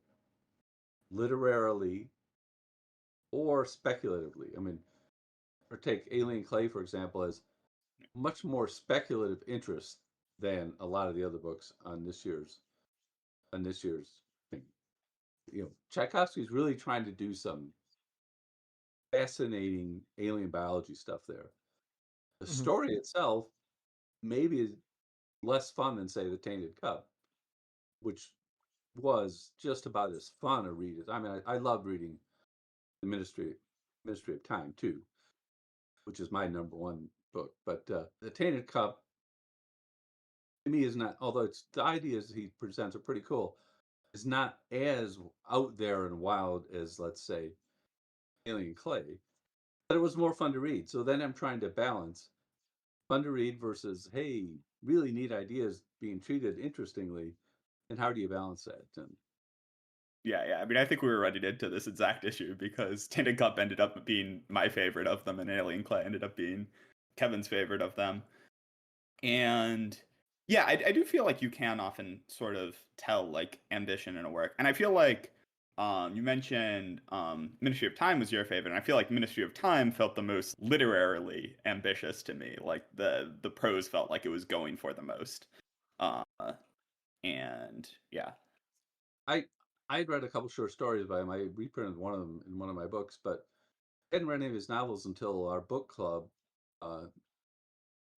literarily or speculatively. I mean, or take Alien Clay, for example, as much more speculative interest than a lot of the other books on this year's thing. Tchaikovsky's really trying to do some fascinating alien biology stuff there. The story itself maybe is less fun than, say, the Tainted Cup, which was just about as fun a read as. I mean, I love reading the Ministry of Time too, which is my number one book. But the Tainted Cup to me is not, although it's the ideas he presents are pretty cool, is not as out there and wild as, let's say, Alien Clay, but it was more fun to read. So then I'm trying to balance fun to read versus, hey, really neat ideas being treated interestingly, and how do you balance that? And Yeah. I mean, I think we were running into this exact issue because Tainted Cup ended up being my favorite of them, and Alien Clay ended up being Kevin's favorite of them. And yeah, I do feel like you can often sort of tell like ambition in a work. And I feel like you mentioned Ministry of Time was your favorite, and I feel like Ministry of Time felt the most literarily ambitious to me. Like the prose felt like it was going for the most. And yeah. I'd read a couple short stories by him. I reprinted one of them in one of my books, but I hadn't read any of his novels until our book club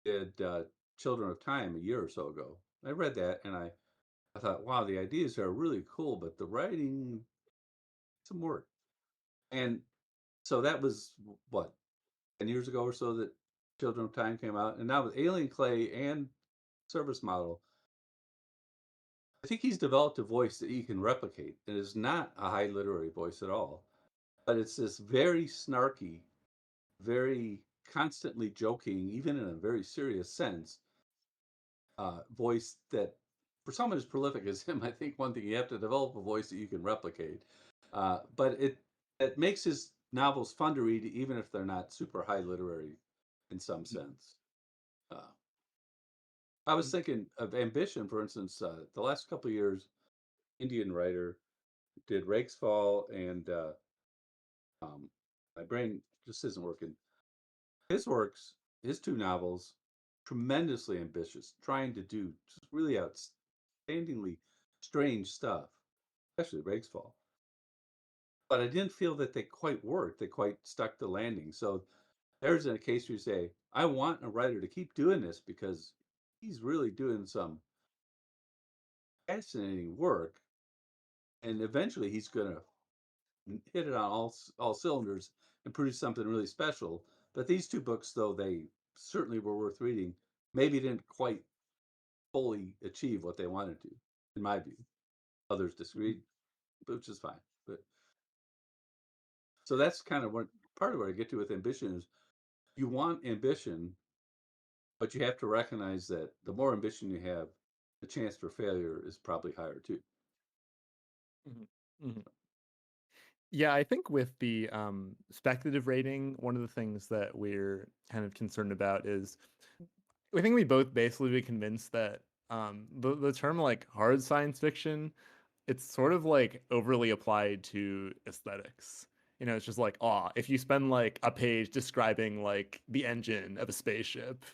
did Children of Time a year or so ago. I read that and I thought, wow, the ideas are really cool, but the writing, some work. And so that was what, 10 years ago or so that Children of Time came out. And now with Alien Clay and Service Model, I think he's developed a voice that you can replicate. It is not a high literary voice at all, but it's this very snarky, very constantly joking, even in a very serious sense, voice that, for someone as prolific as him, I think one thing you have to develop a voice that you can replicate. But it makes his novels fun to read, even if they're not super high literary in some sense. I was thinking of ambition, for instance. The last couple of years, Indian writer did Rake's Fall, and my brain just isn't working. His works, his two novels, tremendously ambitious, trying to do just really outstandingly strange stuff, especially Rake's Fall. But I didn't feel that they quite worked. They quite stuck the landing. So there's a case where you say, I want a writer to keep doing this because he's really doing some fascinating work, and eventually he's going to hit it on all cylinders and produce something really special. But these two books, though they certainly were worth reading, maybe didn't quite fully achieve what they wanted to, in my view. Others disagreed, which is fine. But so that's kind of what part of what I get to with ambition is you want ambition, but you have to recognize that the more ambition you have, the chance for failure is probably higher too. Mm-hmm. Mm-hmm. Yeah, I think with the speculative rating, one of the things that we're kind of concerned about is I think we both basically be convinced that the term like hard science fiction, it's sort of like overly applied to aesthetics. It's just like, if you spend like a page describing like the engine of a spaceship,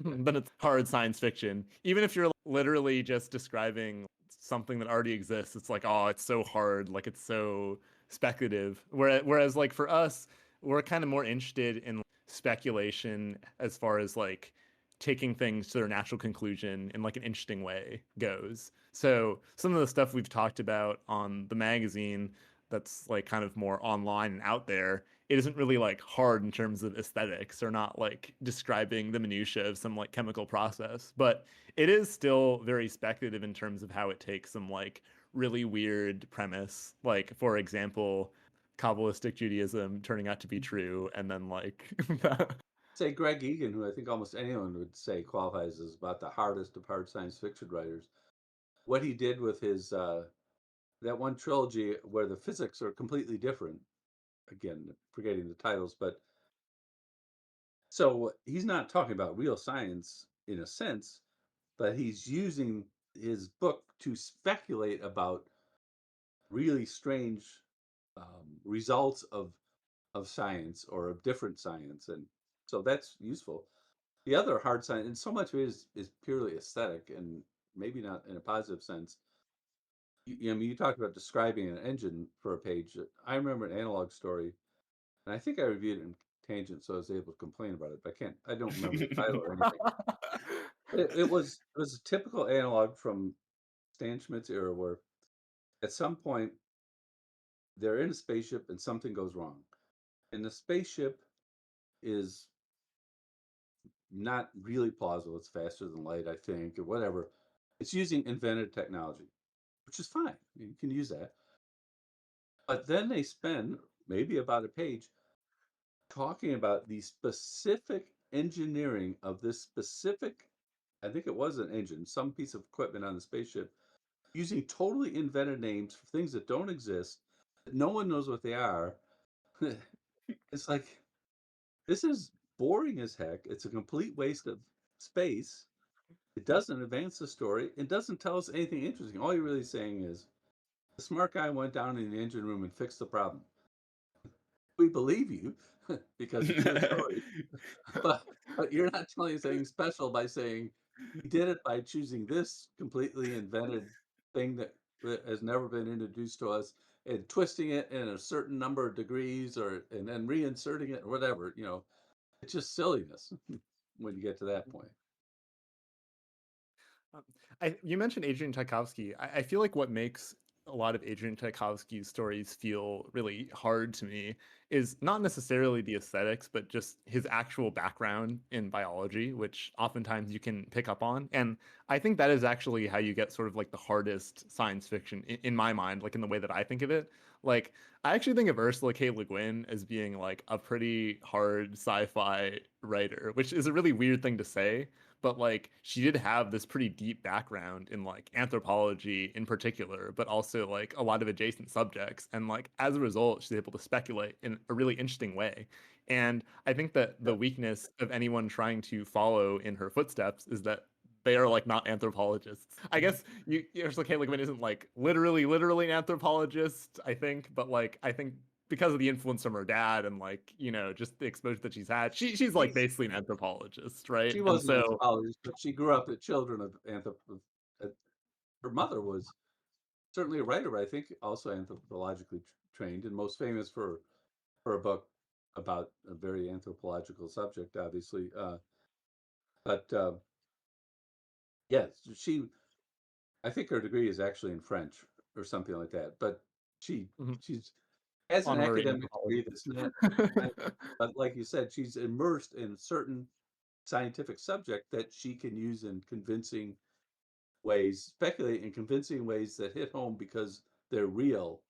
then it's hard science fiction. Even if you're literally just describing something that already exists, it's like, it's so hard, like it's so speculative. Whereas like for us, we're kind of more interested in speculation as far as like taking things to their natural conclusion in like an interesting way goes. So some of the stuff we've talked about on the magazine that's like kind of more online and out there, it isn't really like hard in terms of aesthetics or not like describing the minutia of some like chemical process, but it is still very speculative in terms of how it takes some like really weird premise, like for example, Kabbalistic Judaism turning out to be true, and then like say Greg Egan, who I think almost anyone would say qualifies as about the hardest of hard science fiction writers, what he did with his that one trilogy where the physics are completely different. Again, forgetting the titles, but so he's not talking about real science in a sense, but he's using his book to speculate about really strange results of science or of different science, and so that's useful. The other hard science, and so much of it is purely aesthetic, and maybe not in a positive sense. I mean, you talked about describing an engine for a page. I remember an analog story, and I think I reviewed it in Tangent, so I was able to complain about it. But I don't remember the title or anything. It was a typical analog from Stan Schmidt's era, where at some point they're in a spaceship and something goes wrong, and the spaceship is not really plausible. It's faster than light, I think, or whatever. It's using invented technology, which is fine. You can use that. But then they spend maybe about a page talking about the specific engineering of this specific, I think it was an engine, some piece of equipment on the spaceship, using totally invented names for things that don't exist, that no one knows what they are. It's like, this is boring as heck. It's a complete waste of space. It doesn't advance the story. It doesn't tell us anything interesting. All you're really saying is the smart guy went down in the engine room and fixed the problem. We believe you because it's your story, but you're not telling us anything special by saying he did it by choosing this completely invented thing that has never been introduced to us and twisting it in a certain number of degrees, or and then reinserting it or whatever. It's just silliness when you get to that point. You mentioned Adrian Tchaikovsky. I feel like what makes a lot of Adrian Tchaikovsky's stories feel really hard to me is not necessarily the aesthetics, but just his actual background in biology, which oftentimes you can pick up on. And I think that is actually how you get sort of like the hardest science fiction in my mind, like in the way that I think of it. Like, I actually think of Ursula K. Le Guin as being like a pretty hard sci-fi writer, which is a really weird thing to say, but like she did have this pretty deep background in like anthropology in particular, but also like a lot of adjacent subjects, and like as a result she's able to speculate in a really interesting way. And I think that the weakness of anyone trying to follow in her footsteps is that they are like not anthropologists. I guess Ursula K. Le Guin isn't like literally an anthropologist, I think, but like I think because of the influence from her dad and like just the exposure that she's had, she's like basically an anthropologist, right? She And was an so anthropologist, but she grew up with children of her mother was certainly a writer, but I think also anthropologically trained, and most famous for a book about a very anthropological subject, obviously. But yes, I think her degree is actually in French or something like that. But she's has an honorary academic degree anthropologist. that's not, but like you said, she's immersed in a certain scientific subject that she can use in convincing ways, speculate in convincing ways that hit home because they're real,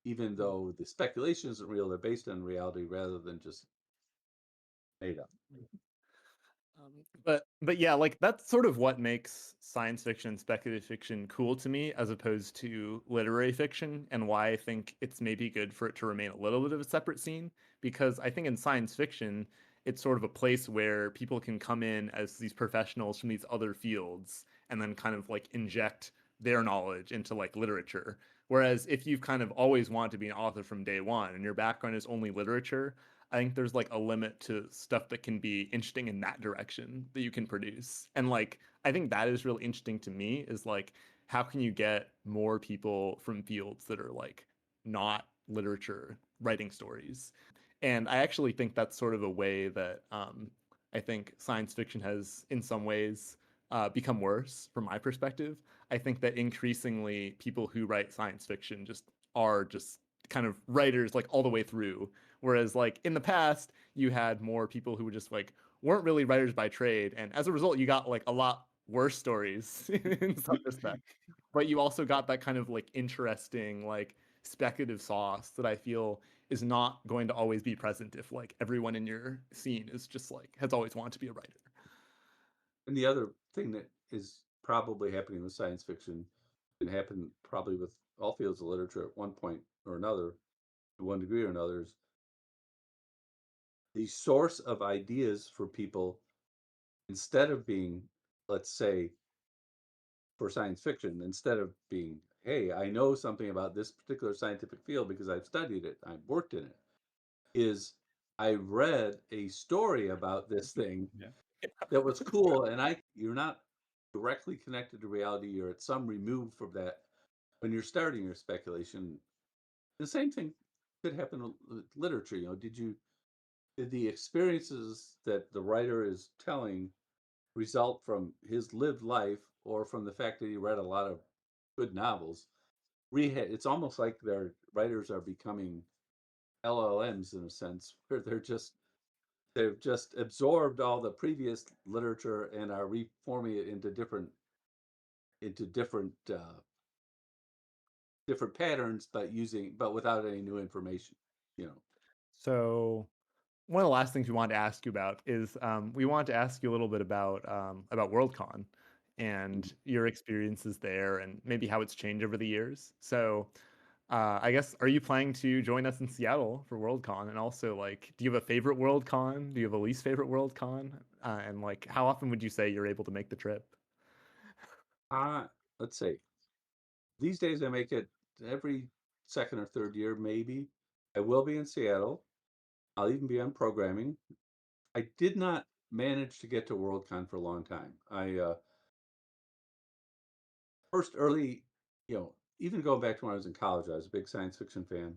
even though the speculation isn't real. They're based on reality rather than just made up. But yeah, like that's sort of what makes science fiction, speculative fiction cool to me, as opposed to literary fiction, and why I think it's maybe good for it to remain a little bit of a separate scene. Because I think in science fiction, it's sort of a place where people can come in as these professionals from these other fields and then kind of like inject their knowledge into like literature. Whereas if you've kind of always wanted to be an author from day one and your background is only literature, I think there's like a limit to stuff that can be interesting in that direction that you can produce. And like I think that is really interesting to me, is like how can you get more people from fields that are like not literature writing stories? And I actually think that's sort of a way that I think science fiction has in some ways become worse from my perspective. I think that increasingly people who write science fiction are just kind of writers like all the way through. Whereas like in the past, you had more people who were just like weren't really writers by trade, and as a result, you got like a lot worse stories in some respect. But you also got that kind of like interesting like speculative sauce that I feel is not going to always be present if like everyone in your scene is just like has always wanted to be a writer. And the other thing that is probably happening with science fiction and happened probably with all fields of literature at one point or another, to one degree or another, is the source of ideas for people, instead of being, let's say, for science fiction, instead of being, hey, I know something about this particular scientific field because I've studied it, I've worked in it, is I read a story about this thing that was cool, and you're not directly connected to reality, you're at some remove from that when you're starting your speculation. The same thing could happen with literature. Did the experiences that the writer is telling result from his lived life or from the fact that he read a lot of good novels? It's almost like their writers are becoming LLMs in a sense, where they've just absorbed all the previous literature and are reforming it into different patterns, but without any new information. So one of the last things we wanted to ask you about is we wanted to ask you a little bit about WorldCon and your experiences there and maybe how it's changed over the years. So I guess, are you planning to join us in Seattle for WorldCon? And also, like, do you have a favorite WorldCon? Do you have a least favorite WorldCon? And like, how often would you say you're able to make the trip? Let's see. These days I make it every second or third year, maybe. I will be in Seattle. I'll even be on programming. I did not manage to get to WorldCon for a long time. I first early, even going back to when I was in college, I was a big science fiction fan.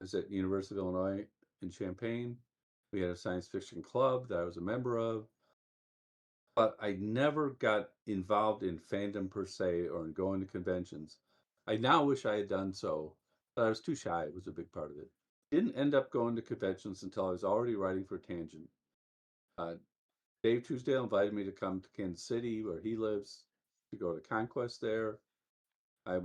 I was at University of Illinois in Champaign. We had a science fiction club that I was a member of, but I never got involved in fandom per se or in going to conventions. I now wish I had done so, but I was too shy. It was a big part of it. Didn't end up going to conventions until I was already writing for Tangent. Uh, Dave Truesdale invited me to come to Kansas City, where he lives, to go to Conquest there. I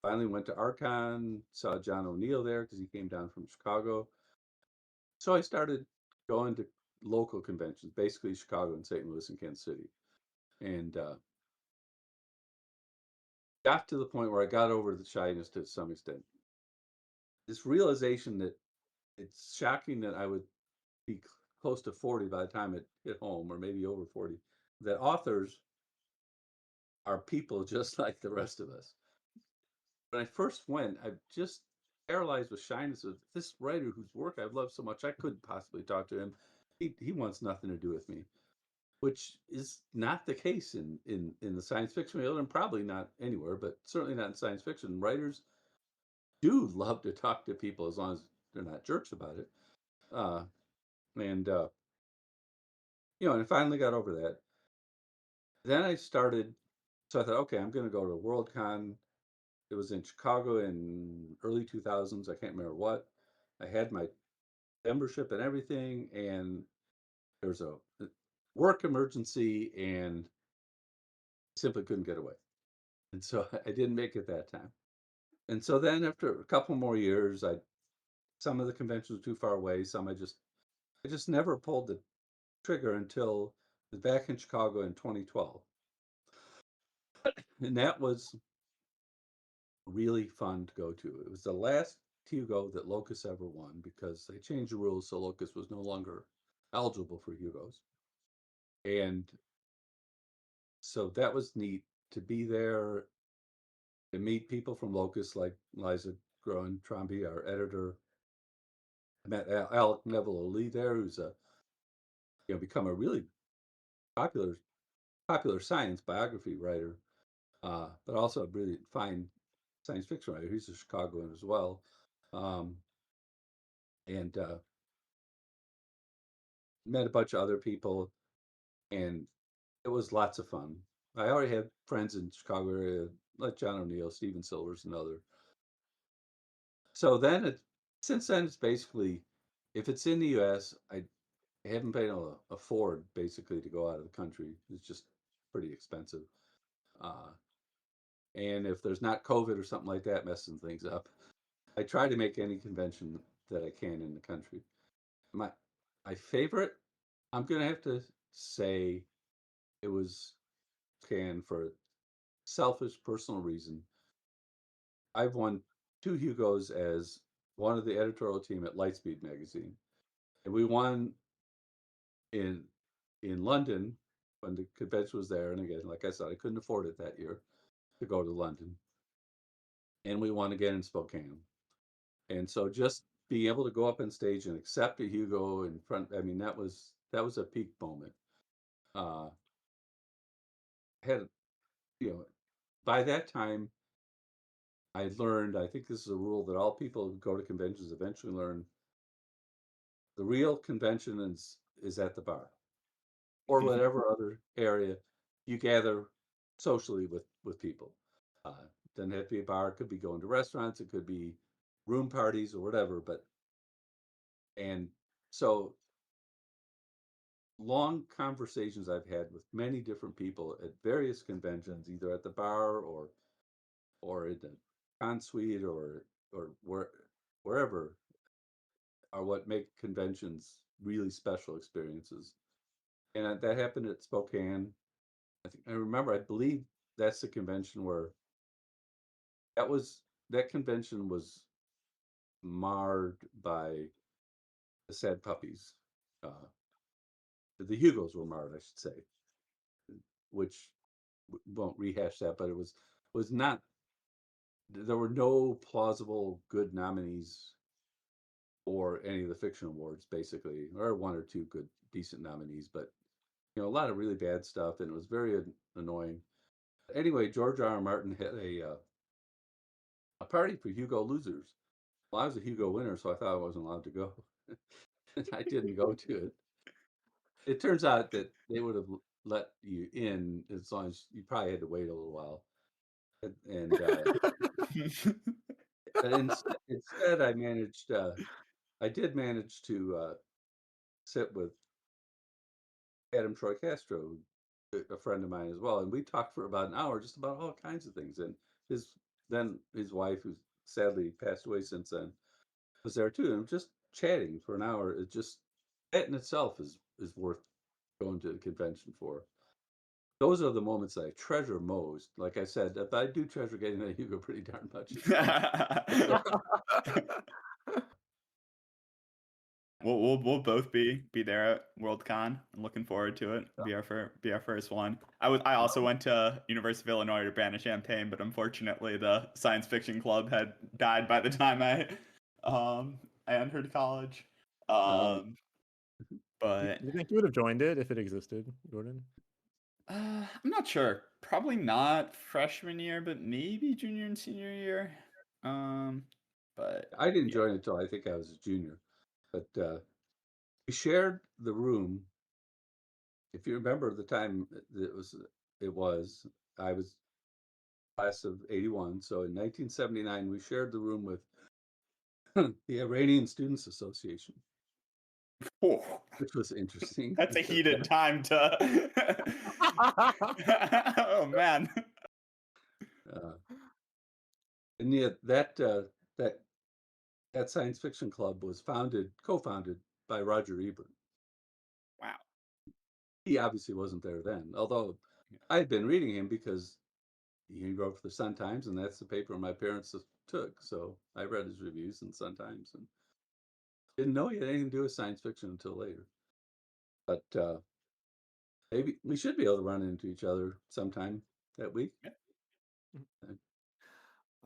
finally went to Archon, saw John O'Neill there because he came down from Chicago. So I started going to local conventions, basically Chicago and St. Louis and Kansas City. And got to the point where I got over the shyness to some extent. This realization that it's shocking that I would be close to 40 by the time it hit home, or maybe over 40, that authors are people just like the rest of us. When I first went, I just paralyzed with shyness of this writer whose work I've loved so much, I couldn't possibly talk to him. He wants nothing to do with me, which is not the case in the science fiction field, and probably not anywhere, but certainly not in science fiction. Writers do love to talk to people as long as they're not jerks about it. And I finally got over that. Then I started, so I thought, okay, I'm going to go to WorldCon. It was in Chicago in early 2000s. I can't remember what. I had my membership and everything, and there was a work emergency, and simply couldn't get away. And so I didn't make it that time. And so then after a couple more years, some of the conventions were too far away. Some I just never pulled the trigger until I was back in Chicago in 2012. And that was really fun to go to. It was the last Hugo that Locus ever won because they changed the rules so Locus was no longer eligible for Hugos. And so that was neat to be there, to meet people from Locus like Liza Groen Trombi, our editor. I met Alec Neville-Lee there, who's become a really popular science biography writer, but also a really fine science fiction writer. He's a Chicagoan as well. And met a bunch of other people, and it was lots of fun. I already had friends in Chicago area, like John O'Neill, Stephen Silvers, and other. So since then, it's basically, if it's in the U.S., I haven't been able to afford basically to go out of the country. It's just pretty expensive. And if there's not COVID or something like that messing things up, I try to make any convention that I can in the country. My favorite, I'm gonna have to say, it was Cannes for selfish personal reason. I've won 2 Hugos as one of the editorial team at Lightspeed magazine, and we won in London when the convention was there. And again, like I said, I couldn't afford it that year to go to London, and we won again in Spokane. And so just being able to go up on stage and accept a Hugo in front, I mean, that was a peak moment. Had, you know, by that time, I learned, I think this is a rule that all people who go to conventions eventually learn: the real convention is at the bar or whatever other area you gather socially with people. Doesn't have to be a bar. It could be going to restaurants. It could be room parties or whatever. And so long conversations I've had with many different people at various conventions, either at the bar or in the con suite or wherever, are what make conventions really special experiences. And that happened at Spokane. I remember, I believe that's the convention where that convention was marred by the sad puppies. The Hugos were marred, I should say, which won't rehash that, but it was not. There were no plausible good nominees for any of the fiction awards, basically, or one or two good, decent nominees, but a lot of really bad stuff, and it was very annoying. Anyway, George R. R. Martin had a party for Hugo losers. Well, I was a Hugo winner, so I thought I wasn't allowed to go. I didn't go to it. It turns out that they would have let you in as long as you probably had to wait a little while. But instead, I did manage to sit with Adam Troy Castro, a friend of mine as well, and we talked for about an hour just about all kinds of things. And his wife, who's sadly passed away since then, was there too, and just chatting for an hour. It just, that in itself is worth going to the convention for. Those are the moments that I treasure most. Like I said, I do treasure getting that Hugo pretty darn much. We'll both be there at WorldCon. I'm looking forward to it. Be our first one. I also went to University of Illinois to Urbana-Champaign, but unfortunately the science fiction club had died by the time I entered college. But Do you think you would have joined it if it existed, Jordan? I'm not sure. Probably not freshman year, but maybe junior and senior year. But I didn't join until I think I was a junior. But we shared the room. If you remember the time I was class of 81. So in 1979, we shared the room with the Iranian Students Association, which was interesting. That's a heated time to. Oh man. And yet that science fiction club was co-founded by Roger Ebert. Wow. He obviously wasn't there then, although I had been reading him because he wrote for the Sun-Times, and that's the paper my parents took. So I read his reviews in Sun-Times and didn't know he had anything to do with science fiction until later. But maybe we should be able to run into each other sometime that week.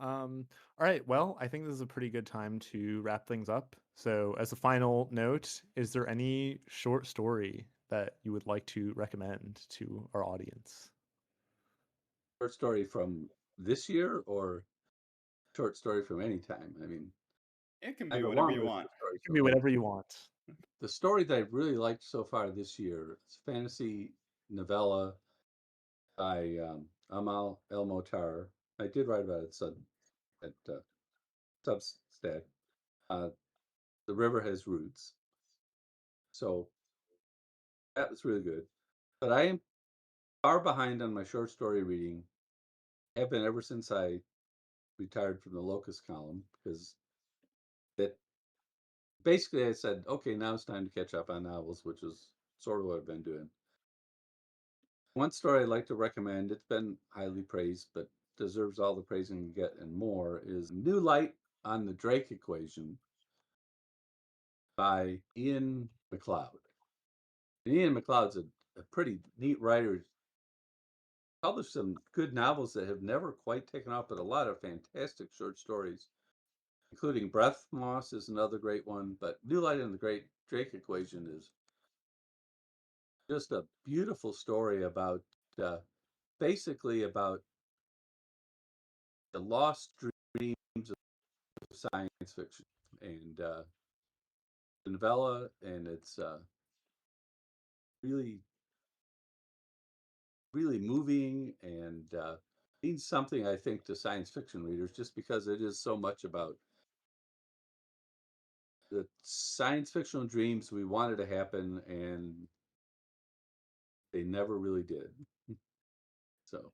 All right. Well, I think this is a pretty good time to wrap things up. So, as a final note, is there any short story that you would like to recommend to our audience? Short story from this year or short story from any time? I mean, it can be whatever you want. It can be whatever you want. The story that I've really liked so far this year is fantasy novella by Amal El-Mohtar. I did write about it at Substack. The River Has Roots. So that was really good. But I am far behind on my short story reading. I have been ever since I retired from the Locus column, because basically I said, okay, now it's time to catch up on novels, which is sort of what I've been doing. One story I'd like to recommend, it's been highly praised, but deserves all the praising you get and more, is New Light on the Drake Equation by Ian MacLeod. And Ian MacLeod's a pretty neat writer. Published some good novels that have never quite taken off, but a lot of fantastic short stories, including Breath Moss is another great one. But New Light on the Great Drake Equation is just a beautiful story about basically about the lost dreams of science fiction and novella, and it's really really moving and means something, I think, to science fiction readers, just because it is so much about the science fictional dreams we wanted to happen and they never really did. So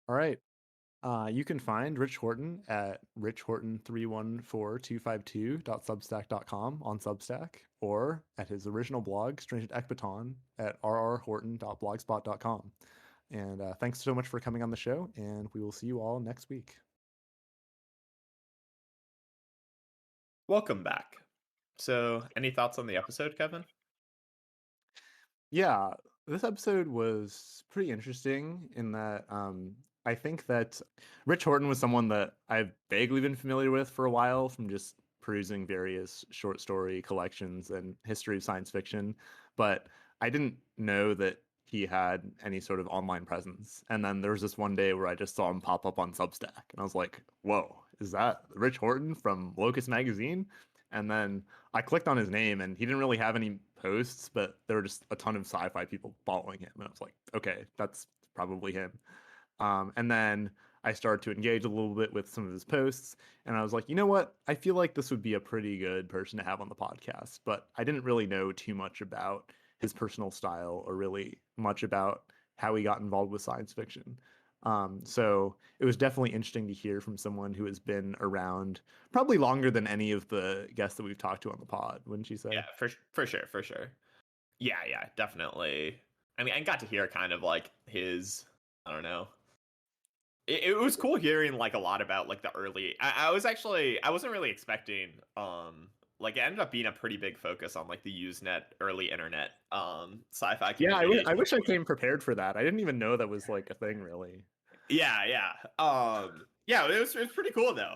All right. You can find Rich Horton at richhorton314252.substack.com on Substack, or at his original blog, Strange Ekbaton, at rrhorton.blogspot.com. And thanks so much for coming on the show, and we will see you all next week. Welcome back. So, any thoughts on the episode, Kevin? Yeah, this episode was pretty interesting in that I think that Rich Horton was someone that I've vaguely been familiar with for a while from just perusing various short story collections and history of science fiction, but I didn't know that he had any sort of online presence. And then there was this one day where I just saw him pop up on Substack, and I was like, whoa, is that Rich Horton from Locus magazine? And then I clicked on his name, and he didn't really have any posts, but there were just a ton of sci-fi people following him, and I was like, okay, that's probably him. And then I started to engage a little bit with some of his posts, and I was like, you know what? I feel like this would be a pretty good person to have on the podcast, but I didn't really know too much about his personal style or really much about how he got involved with science fiction. So it was definitely interesting to hear from someone who has been around probably longer than any of the guests that we've talked to on the pod, wouldn't you say? Yeah, for sure. Yeah, definitely. I mean, I got to hear kind of like his, I don't know. It was cool hearing like a lot about like the early. I wasn't really expecting like it ended up being a pretty big focus on like the Usenet early internet sci-fi Yeah, community. I wish I came prepared for that. I didn't even know that was like a thing, really. Yeah. Yeah, it was pretty cool though.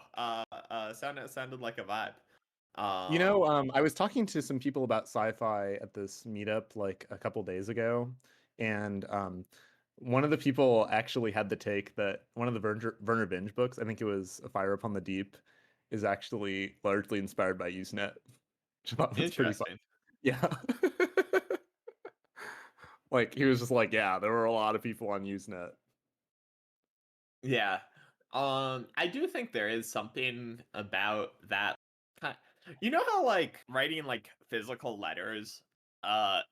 Sounded like a vibe. I was talking to some people about sci-fi at this meetup like a couple days ago, and one of the people actually had the take that one of the Werner Binge books, I think it was A Fire Upon the Deep, is actually largely inspired by Usenet, which I thought was pretty fun. Interesting. Yeah. Like, he was just like, yeah, there were a lot of people on Usenet. Yeah. I do think there is something about that. You know how like writing like physical letters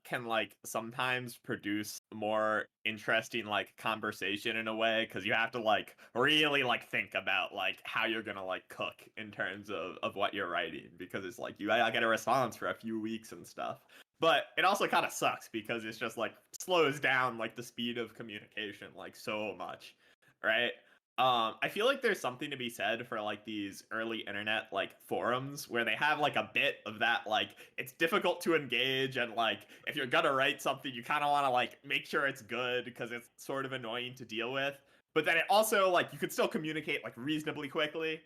can like sometimes produce more interesting like conversation in a way, because you have to like really like think about like how you're gonna like cook in terms of what you're writing, because it's like you gotta get a response for a few weeks and stuff. But it also kind of sucks because it's just like slows down like the speed of communication like so much, right? I feel like there's something to be said for like these early internet like forums where they have like a bit of that, like it's difficult to engage, and like if you're gonna write something you kind of want to like make sure it's good because it's sort of annoying to deal with, but then it also like you could still communicate like reasonably quickly.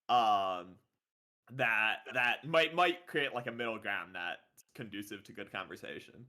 That might create like a middle ground that's conducive to good conversation.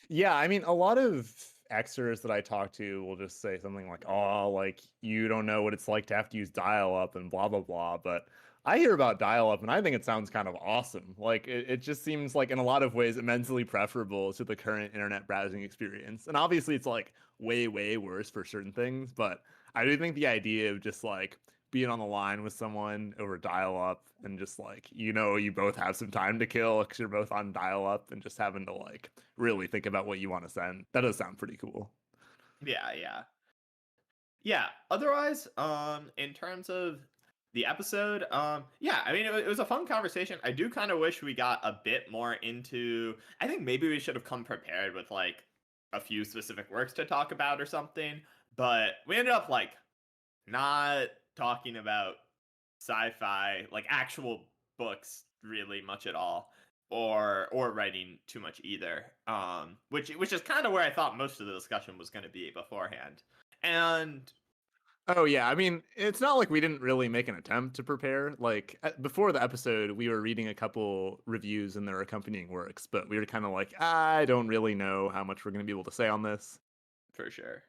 Yeah, I mean, a lot of Xers that I talk to will just say something like, oh, like, you don't know what it's like to have to use dial-up and blah, blah, blah. But I hear about dial-up and I think it sounds kind of awesome. Like, it just seems like in a lot of ways immensely preferable to the current internet browsing experience. And obviously it's like way, way worse for certain things. But I do think the idea of just like being on the line with someone over dial-up and just like, you both have some time to kill because you're both on dial-up and just having to like really think about what you want to send. That does sound pretty cool. Yeah. Otherwise, in terms of The episode, yeah, I mean, it was a fun conversation. I do kind of wish we got a bit more into. I think maybe we should have come prepared with like a few specific works to talk about or something. But we ended up like not talking about sci-fi, like actual books, really much at all, or writing too much either. Which is kind of where I thought most of the discussion was going to be beforehand. And Oh yeah, I mean, it's not like we didn't really make an attempt to prepare. Like before the episode, we were reading a couple reviews and their accompanying works, but we were kind of like, I don't really know how much we're going to be able to say on this. for sure.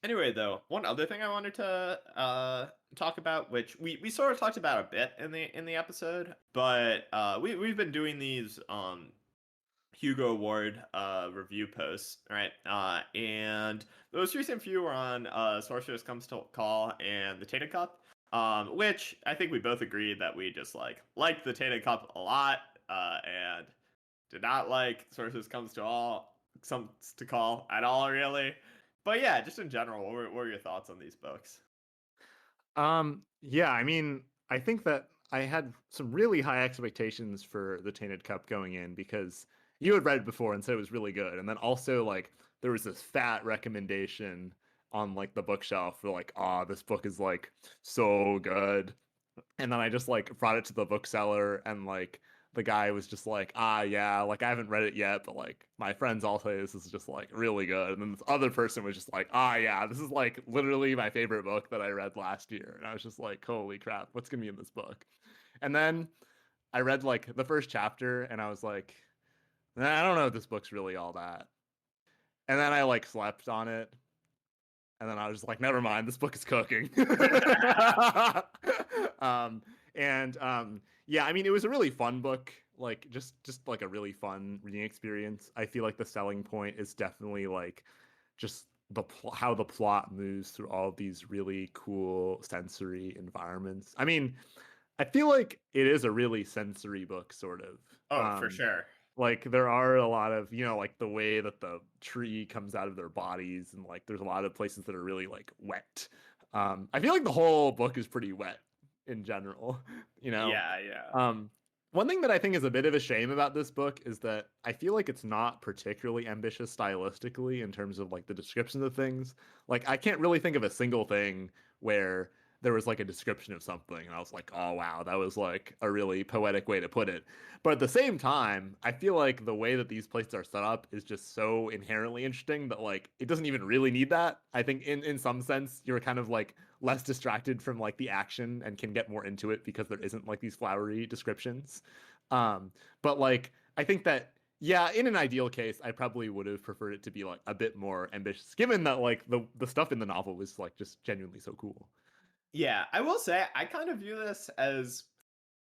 Anyway, though, one other thing I wanted to talk about, which we sort of talked about a bit in the episode, but we've been doing these Hugo Award review posts, right? And the most recent few were on Sorceress Comes to Call and the Tainted Cup, which I think we both agreed that we just liked the Tainted Cup a lot, and did not like Sorceress Comes to Call at all, really. But yeah, just in general, what were your thoughts on these books? Yeah, I mean, I think that I had some really high expectations for the Tainted Cup going in because you had read it before and said it was really good, and then also like there was this fat recommendation on like the bookshelf for like, this book is like so good, and then I just like brought it to the bookseller and like the guy was just like, yeah, like I haven't read it yet, but like my friends all say this is just like really good. And then this other person was just like, yeah, this is like literally my favorite book that I read last year. And I was just like, holy crap, what's gonna be in this book? And then I read like the first chapter and I was like, I don't know if this book's really all that. And then I like slept on it. And then I was just like, never mind, this book is cooking. Yeah, I mean, it was a really fun book, like just like a really fun reading experience. I feel like the selling point is definitely like just how the plot moves through all of these really cool sensory environments. I mean, I feel like it is a really sensory book, sort of. Oh, for sure. Like there are a lot of, like the way that the tree comes out of their bodies, and like there's a lot of places that are really like wet. I feel like the whole book is pretty wet in general, Yeah. One thing that I think is a bit of a shame about this book is that I feel like it's not particularly ambitious stylistically in terms of like the descriptions of things. Like I can't really think of a single thing where there was like a description of something and I was like, oh wow, that was like a really poetic way to put it. But at the same time, I feel like the way that these places are set up is just so inherently interesting that like it doesn't even really need that. I think in some sense you're kind of like less distracted from like the action and can get more into it because there isn't like these flowery descriptions. But like I think that yeah, in an ideal case, I probably would have preferred it to be like a bit more ambitious, given that like the stuff in the novel was like just genuinely so cool. Yeah, I will say I kind of view this as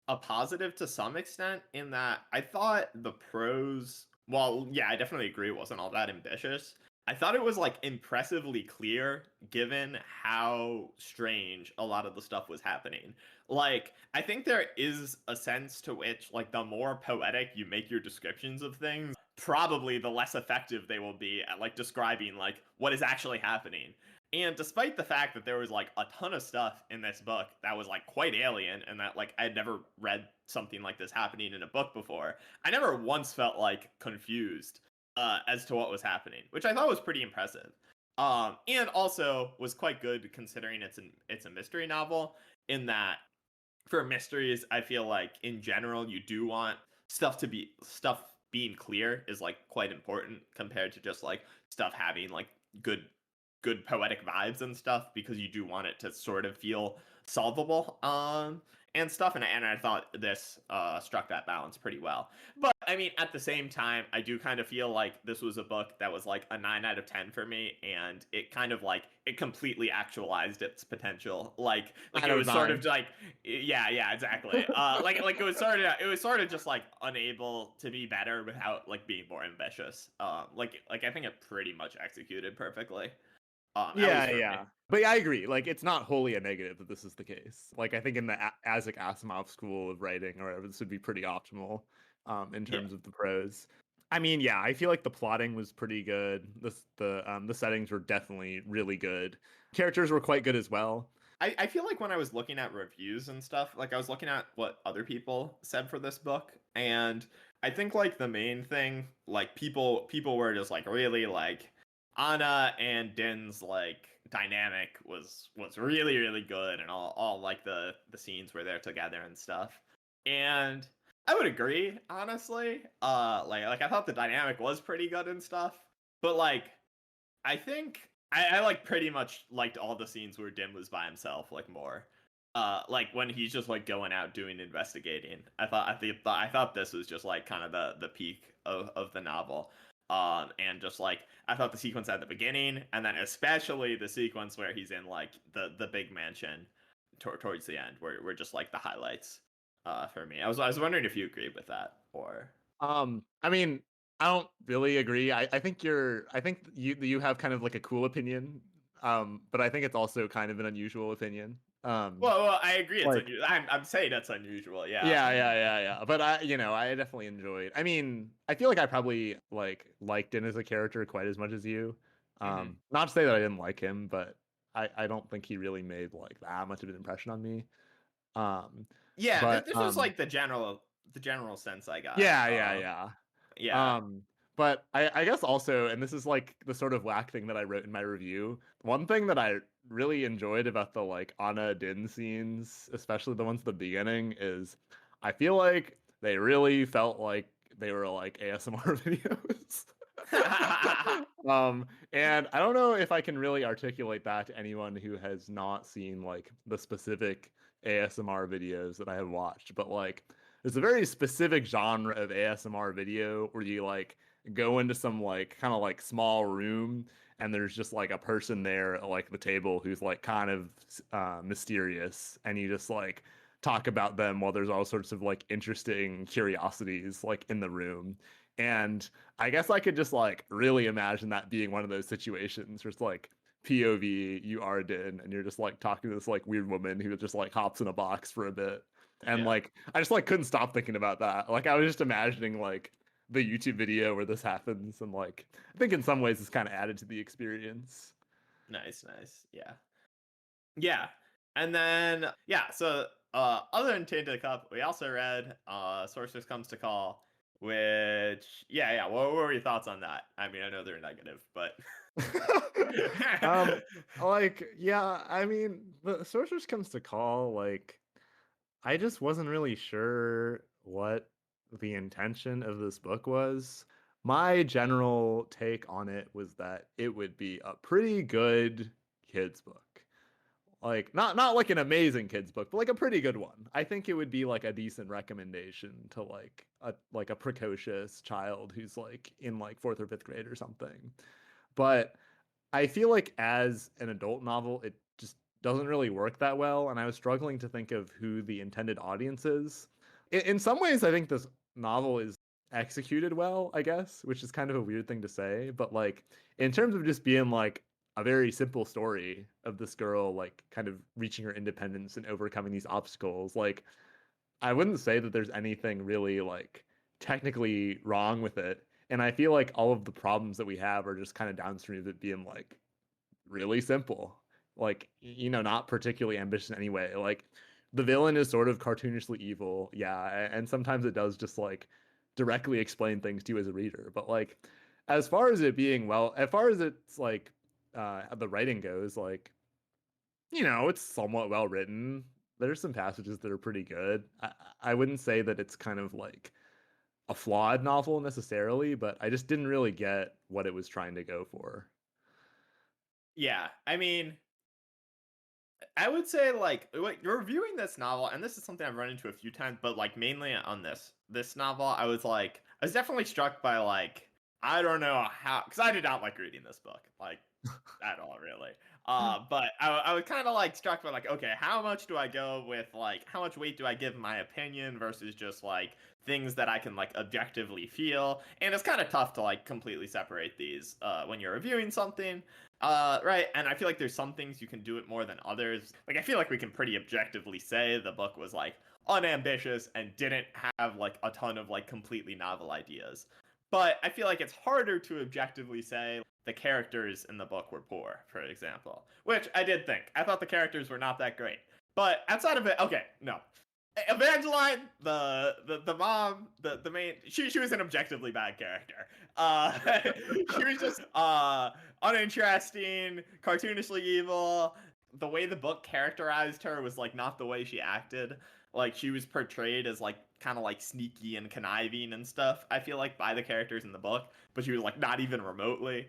a positive to some extent in that I thought the prose, well, yeah, I definitely agree it wasn't all that ambitious. I thought it was like impressively clear given how strange a lot of the stuff was happening. Like, I think there is a sense to which like the more poetic you make your descriptions of things, probably the less effective they will be at like describing like what is actually happening. And despite the fact that there was like a ton of stuff in this book that was like quite alien and that like I had never read something like this happening in a book before, I never once felt like confused as to what was happening, which I thought was pretty impressive. And also was quite good considering it's a mystery novel in that for mysteries, I feel like in general you do want stuff being clear is like quite important compared to just like stuff having like good poetic vibes and stuff because you do want it to sort of feel solvable and stuff, and I thought this struck that balance pretty well. But I mean, at the same time, I do kind of feel like this was a book that was like a 9 out of 10 for me, and it kind of like it completely actualized its potential. Like it was sort of like yeah exactly like it was sort of just like unable to be better without like being more ambitious. Like I think it pretty much executed perfectly. Yeah. But yeah, I agree. Like, it's not wholly a negative that this is the case. Like, I think in the Isaac Asimov school of writing or whatever, this would be pretty optimal in terms of the prose. I mean, yeah, I feel like the plotting was pretty good. The settings were definitely really good. Characters were quite good as well. I feel like when I was looking at reviews and stuff, like I was looking at what other people said for this book, and I think like the main thing, like people were just like really like Anna and Din's like dynamic was really good, and all like the scenes were there together and stuff. And I would agree, honestly. Like I thought the dynamic was pretty good and stuff, but like I think I like pretty much liked all the scenes where Dim was by himself, like more. Like when he's just like going out doing investigating. I thought this was just like kind of the peak of the novel. And just like I thought the sequence at the beginning, and then especially the sequence where he's in like the big mansion towards the end, were just like the highlights for me. I was wondering if you agreed with that or. I mean, I don't really agree. I think you have kind of like a cool opinion. But I think it's also kind of an unusual opinion. Well, I agree. It's like- unusual. I'm saying that's unusual. Yeah. Yeah. But I definitely enjoyed. I mean, I feel like I probably liked him as a character quite as much as you. Not to say that I didn't like him, but I don't think he really made like that much of an impression on me. Yeah, but, this was like the general sense I got. Yeah. Yeah. But I guess also, and this is like the sort of whack thing that I wrote in my review, one thing that I really enjoyed about the like Anna Din scenes, especially the ones at the beginning, is I feel like they really felt like they were like ASMR videos. And I don't know if I can really articulate that to anyone who has not seen like the specific ASMR videos that I have watched, but like there's a very specific genre of ASMR video where you like go into some like kind of like small room and there's just like a person there at like the table who's like kind of mysterious, and you just like talk about them while there's all sorts of like interesting curiosities like in the room. And I guess I could just like really imagine that being one of those situations where it's like POV, you are Din, and you're just like talking to this like weird woman who just like hops in a box for a bit. And like I just like couldn't stop thinking about that. Like I was just imagining like the YouTube video where this happens, and like I think in some ways it's kind of added to the experience. Nice. Yeah. And then so other than Tainted Cup, we also read Sorceress Comes to Call, which what were your thoughts on that? I mean, I know they're negative, but I mean, the Sorceress Comes to Call, like I just wasn't really sure what the intention of this book was. My general take on it was that it would be a pretty good kids book. Like not like an amazing kids book, but like a pretty good one. I think it would be like a decent recommendation to like a precocious child who's like in like 4th or 5th grade or something. But I feel like as an adult novel, it just doesn't really work that well, and I was struggling to think of who the intended audience is. In some ways, I think this novel is executed well, I guess, which is kind of a weird thing to say, but like in terms of just being like a very simple story of this girl like kind of reaching her independence and overcoming these obstacles, like I wouldn't say that there's anything really like technically wrong with it. And I feel like all of the problems that we have are just kind of downstream of it being like really simple, like not particularly ambitious in any way. Like the villain is sort of cartoonishly evil, yeah, and sometimes it does just like directly explain things to you as a reader. But like as far as it's like the writing goes, like it's somewhat well written. There's some passages that are pretty good. I wouldn't say that it's kind of like a flawed novel necessarily, but I just didn't really get what it was trying to go for. Yeah, I mean, I would say like you're reviewing this novel, and this is something I've run into a few times, but like mainly on this novel, I was definitely struck by like I don't know how, because I did not like reading this book like at all really. But I was kind of like struck by like, okay, how much do I go with like how much weight do I give my opinion versus just like things that I can like objectively feel, and it's kind of tough to like completely separate these when you're reviewing something. Right, and I feel like there's some things you can do it more than others. Like I feel like we can pretty objectively say the book was like unambitious and didn't have like a ton of like completely novel ideas. But I feel like it's harder to objectively say the characters in the book were poor, for example, which I did think. I thought the characters were not that great. But outside of it, okay, no. Evangeline, the mom, the main, she was an objectively bad character. She was just uninteresting, cartoonishly evil. The way the book characterized her was like not the way she acted. Like she was portrayed as like kind of like sneaky and conniving and stuff, I feel like, by the characters in the book, but she was like not even remotely.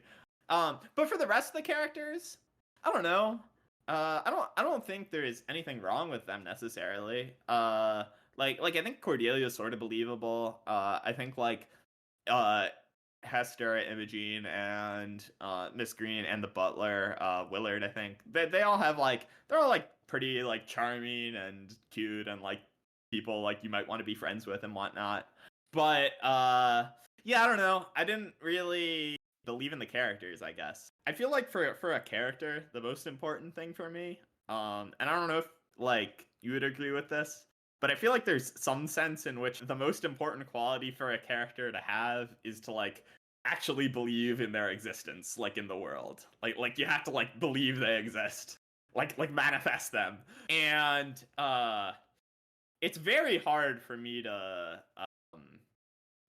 But for the rest of the characters, I don't know. I don't think there is anything wrong with them necessarily. Like I think Cordelia is sort of believable. I think like Hester, Imogene, and Miss Green and the butler, Willard, I think they all have like they're all like pretty like charming and cute and like people like you might want to be friends with and whatnot. But yeah, I don't know. I didn't really believe in the characters, I guess. I feel like for a character, the most important thing for me, and I don't know if like you would agree with this, but I feel like there's some sense in which the most important quality for a character to have is to like actually believe in their existence, like in the world. Like you have to like believe they exist. Like manifest them. And it's very hard for me to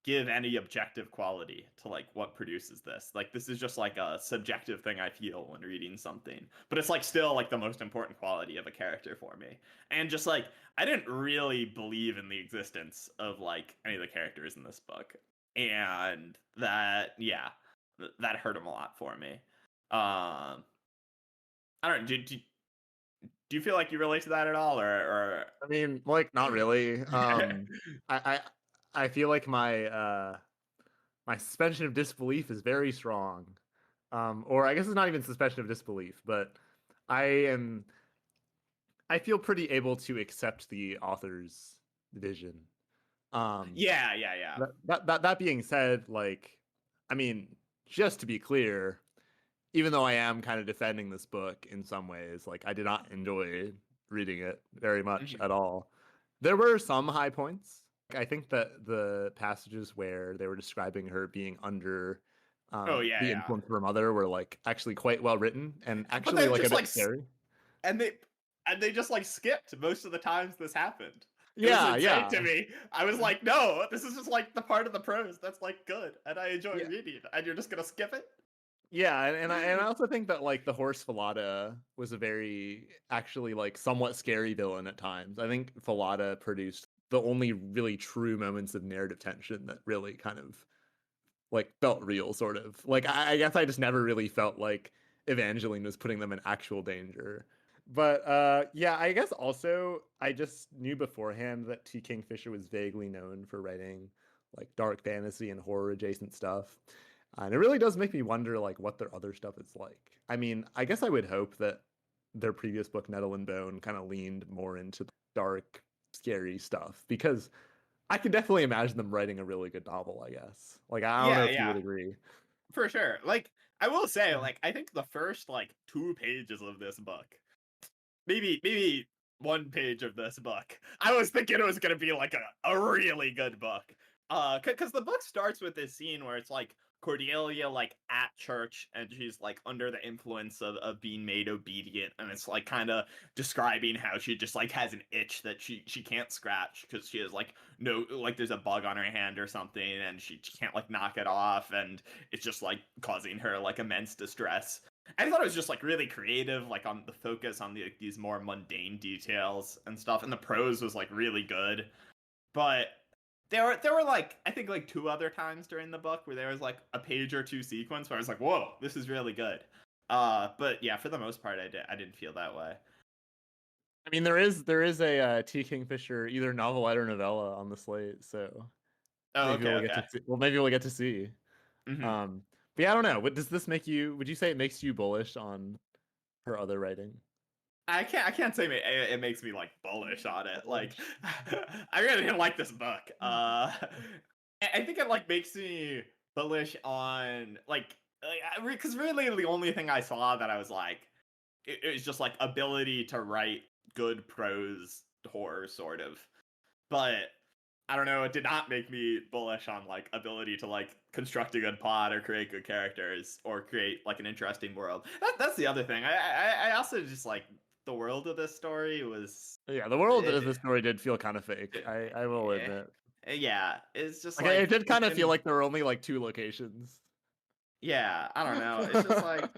give any objective quality to like what produces this. Like this is just like a subjective thing I feel when reading something, but it's like still like the most important quality of a character for me. And just like I didn't really believe in the existence of like any of the characters in this book, and that that hurt him a lot for me. I don't know, do you feel like you relate to that at all, or I mean, like, not really. I feel like my my suspension of disbelief is very strong. Or I guess it's not even suspension of disbelief, but I feel pretty able to accept the author's vision. yeah. That being said, like, I mean, just to be clear, even though I am kind of defending this book in some ways, like I did not enjoy reading it very much at all. There were some high points. I think that the passages where they were describing her being under the influence of her mother were like actually quite well written and actually like a bit scary. And they just like skipped most of the times this happened. Yeah, it was insane to me. I was like, no, this is just like the part of the prose that's like good and I enjoy reading, and you're just gonna skip it. Yeah, and I also think that like the horse Falada was a very actually like somewhat scary villain at times. I think Falada produced the only really true moments of narrative tension that really kind of like felt real, sort of. Like I guess I just never really felt like Evangeline was putting them in actual danger. But yeah, I guess also I just knew beforehand that T. Kingfisher was vaguely known for writing like dark fantasy and horror adjacent stuff. And it really does make me wonder like what their other stuff is like. I mean, I guess I would hope that their previous book, Nettle and Bone, kind of leaned more into dark, scary stuff, because I could definitely imagine them writing a really good novel, I guess. Like, I don't know if you would agree. For sure. Like, I will say, like, I think the first, like, 2 pages of this book, maybe 1 page of this book, I was thinking it was going to be, like, a really good book. Because the book starts with this scene where it's, like, Cordelia, like, at church, and she's, like, under the influence of being made obedient, and it's, like, kind of describing how she just, like, has an itch that she can't scratch, because she has, like, no, like, there's a bug on her hand or something, and she can't, like, knock it off, and it's just, like, causing her, like, immense distress. I thought it was just, like, really creative, like, on the focus on these more mundane details and stuff, and the prose was, like, really good. But there were like, I think like 2 other times during the book where there was like a page or 2 sequence where I was like, whoa, this is really good. But yeah, for the most part, I didn't feel that way. I mean, there is a T. Kingfisher either novelette or novella on the slate, so maybe we'll get to see. Mm-hmm. But yeah, I don't know. What does this make you? Would you say it makes you bullish on her other writing? I can't say it makes me like bullish on it. Like, I really didn't like this book. I think it like makes me bullish on like because really the only thing I saw that I was like it was just like ability to write good prose horror, sort of. But I don't know, it did not make me bullish on like ability to like construct a good plot or create good characters or create like an interesting world. That's the other thing. I also just like the world of this story was Yeah, the world of the story did feel kind of fake. I will admit. yeah, it's just Like, like it did kind of feel didn't- like there were only like 2 locations. yeah, I don't know. It's just like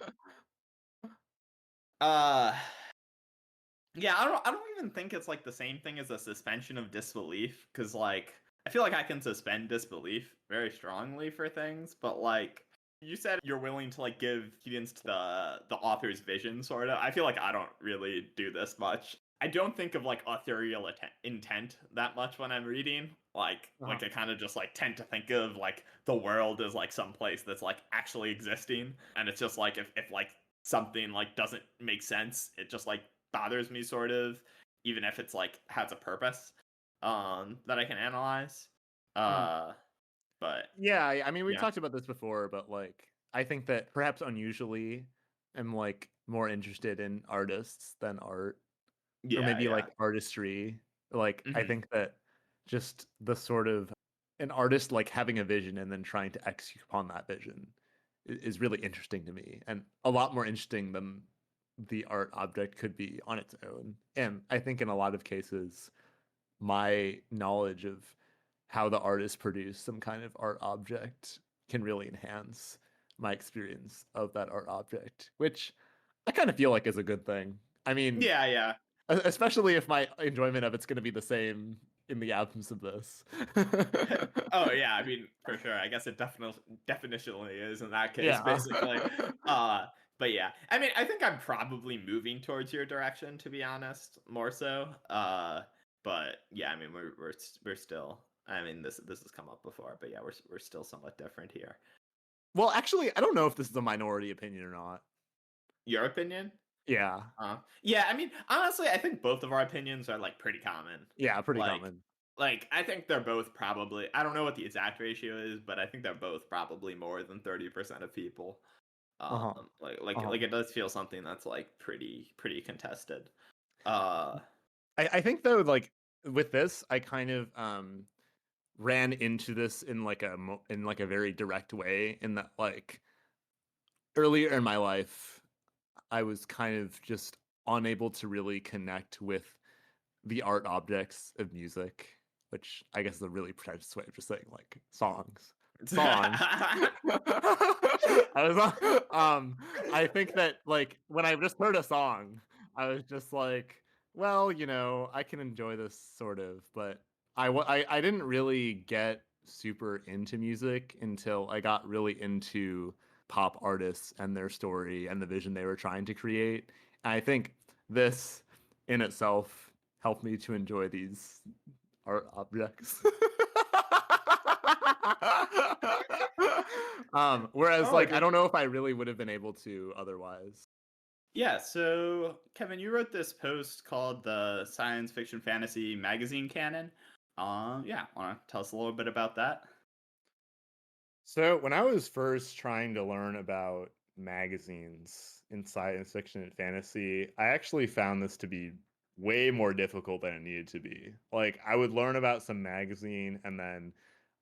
uh yeah, I don't even think it's like the same thing as a suspension of disbelief, because like I feel like I can suspend disbelief very strongly for things, but like you said you're willing to like give credence to the author's vision, sort of. I feel like I don't really do this much. I don't think of like authorial intent that much when I'm reading. Like I kind of just like tend to think of like the world as like some place that's like actually existing, and it's just like if like something like doesn't make sense, it just like bothers me, sort of, even if it's like has a purpose that I can analyze. But Yeah, I mean, we've yeah. talked about this before, but like I think that perhaps unusually I'm like more interested in artists than art, or Yeah, maybe yeah. like artistry. Like I Mhm. think that just the sort of an artist like having a vision and then trying to execute upon that vision is really interesting to me, and a lot more interesting than the art object could be on its own. And I think in a lot of cases, my knowledge of how the artist produced some kind of art object can really enhance my experience of that art object, which I kind of feel like is a good thing. I mean, Yeah, yeah. especially if my enjoyment of it's going to be the same in the absence of this. Oh yeah, I mean for sure. I guess it definitionally is in that case, Yeah. basically. But yeah, I mean, I think I'm probably moving towards your direction, to be honest, more so. But yeah, I mean, we're still. I mean, this has come up before, but yeah, we're still somewhat different here. Well, actually, I don't know if this is a minority opinion or not. Your opinion? Yeah. Yeah, I mean, honestly, I think both of our opinions are like pretty common. Yeah, pretty Like, common. like I think they're both probably. I don't know what the exact ratio is, but I think they're both probably more than 30% of people. Uh-huh. Like it does feel something that's like pretty contested. Uh, I think though, like with this, I kind of ran into this in like a very direct way, in that like earlier in my life I was kind of just unable to really connect with the art objects of music, which I guess is a really pretentious way of just saying like songs. I was I think that like when I just heard a song, I was just like, well, I can enjoy this sort of, but I didn't really get super into music until I got really into pop artists and their story and the vision they were trying to create. And I think this in itself helped me to enjoy these art objects. Whereas Oh, like I don't know if I really would have been able to otherwise. yeah. So Kevin, you wrote this post called the Science Fiction Fantasy Magazine Canon. Yeah, want to tell us a little bit about that? So when I was first trying to learn about magazines in science fiction and fantasy, I actually found this to be way more difficult than it needed to be. Like I would learn about some magazine and then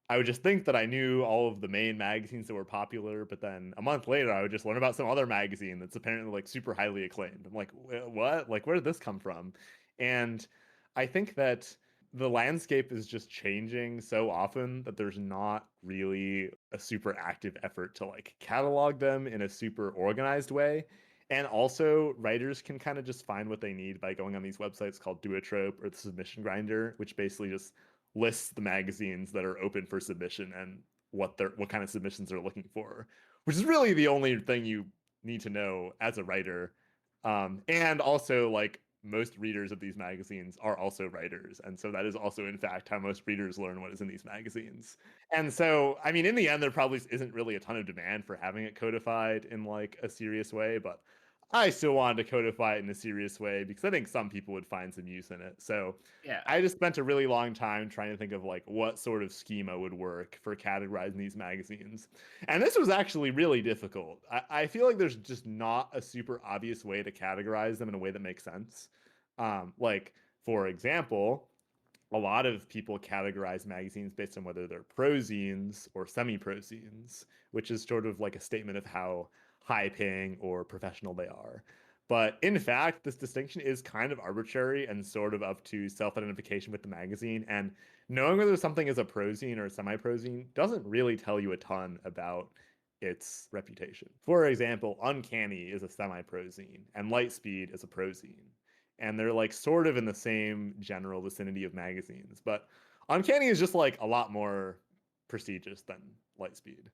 I would just think that I knew all of the main magazines that were popular, but then a month later I would just learn about some other magazine that's apparently like super highly acclaimed. I'm like, what? Like where did this come from? And I think that the landscape is just changing so often that there's not really a super active effort to like catalog them in a super organized way. And also, writers can kind of just find what they need by going on these websites called Duotrope or the Submission Grinder, which basically just lists the magazines that are open for submission and what kind of submissions they're looking for, which is really the only thing you need to know as a writer. And also, like most readers of these magazines are also writers, and so that is also in fact how most readers learn what is in these magazines. And so, I mean, in the end, there probably isn't really a ton of demand for having it codified in like a serious way, but I still wanted to codify it in a serious way because I think some people would find some use in it. So Yeah. I just spent a really long time trying to think of like what sort of schema would work for categorizing these magazines. And this was actually really difficult. I feel like there's just not a super obvious way to categorize them in a way that makes sense. Like, for example, a lot of people categorize magazines based on whether they're prozines or semiprozines, which is sort of like a statement of how high paying or professional they are. But in fact, this distinction is kind of arbitrary and sort of up to self-identification with the magazine. And knowing whether something is a prozine or a semi-prozine doesn't really tell you a ton about its reputation. For example, Uncanny is a semi-prozine and Lightspeed is a prozine. And they're like sort of in the same general vicinity of magazines. But Uncanny is just like a lot more prestigious than Lightspeed.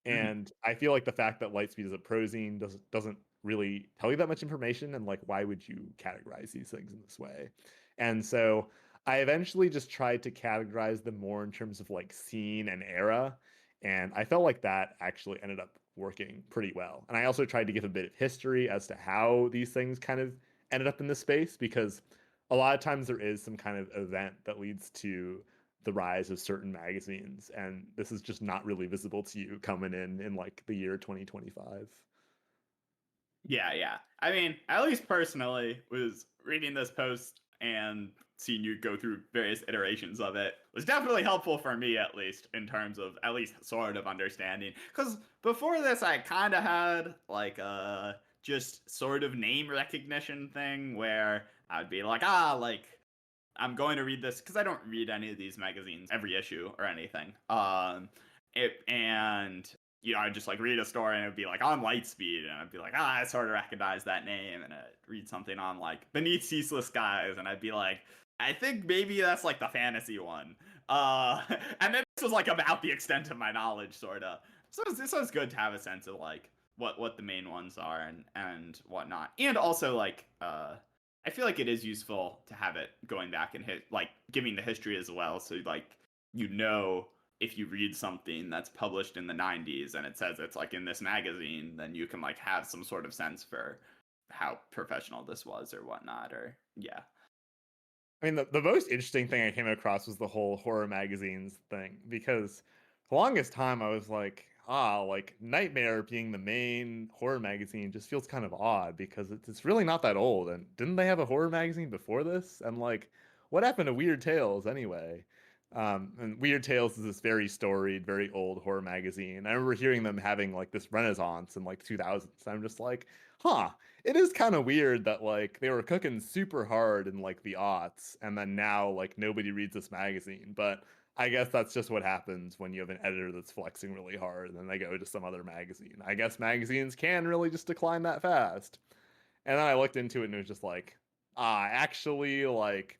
And I feel like the fact that Lightspeed is a prozine doesn't really tell you that much information, and like why would you categorize these things in this way? And so I eventually just tried to categorize them more in terms of like scene and era, and I felt like that actually ended up working pretty well. And I also tried to give a bit of history as to how these things kind of ended up in this space, because a lot of times there is some kind of event that leads to the rise of certain magazines, and this is just not really visible to you coming in like the year 2025. Yeah. I mean, at least personally, was reading this post and seeing you go through various iterations of it was definitely helpful for me, at least, in terms of at least sort of understanding. Because before this, I kind of had like a just sort of name recognition thing where I'd be like, like, I'm going to read this because I don't read any of these magazines every issue or anything. And you know, I'd just like read a story and it'd be like on Lightspeed, and I'd be like, I sort of recognize that name, and I'd read something on like Beneath Ceaseless Skies, and I'd be like, I think maybe that's like the fantasy one. And then this was like about the extent of my knowledge, sort of. So it's good to have a sense of like what the main ones are and whatnot, and also like I feel like it is useful to have it going back and like giving the history as well, so like you know, if you read something that's published in the 90s and it says it's like in this magazine, then you can like have some sort of sense for how professional this was or whatnot, or yeah. I mean, the most interesting thing I came across was the whole horror magazines thing, because the longest time I was like, like Nightmare being the main horror magazine just feels kind of odd, because it's really not that old. And didn't they have a horror magazine before this? And like, what happened to Weird Tales anyway? And Weird Tales is this very storied, very old horror magazine. I remember hearing them having like this renaissance in like 2000s. I'm just like, it is kind of weird that like they were cooking super hard in like the aughts, and then now like nobody reads this magazine. But I guess that's just what happens when you have an editor that's flexing really hard and then they go to some other magazine. I guess magazines can really just decline that fast. And then I looked into it and it was just like, actually, like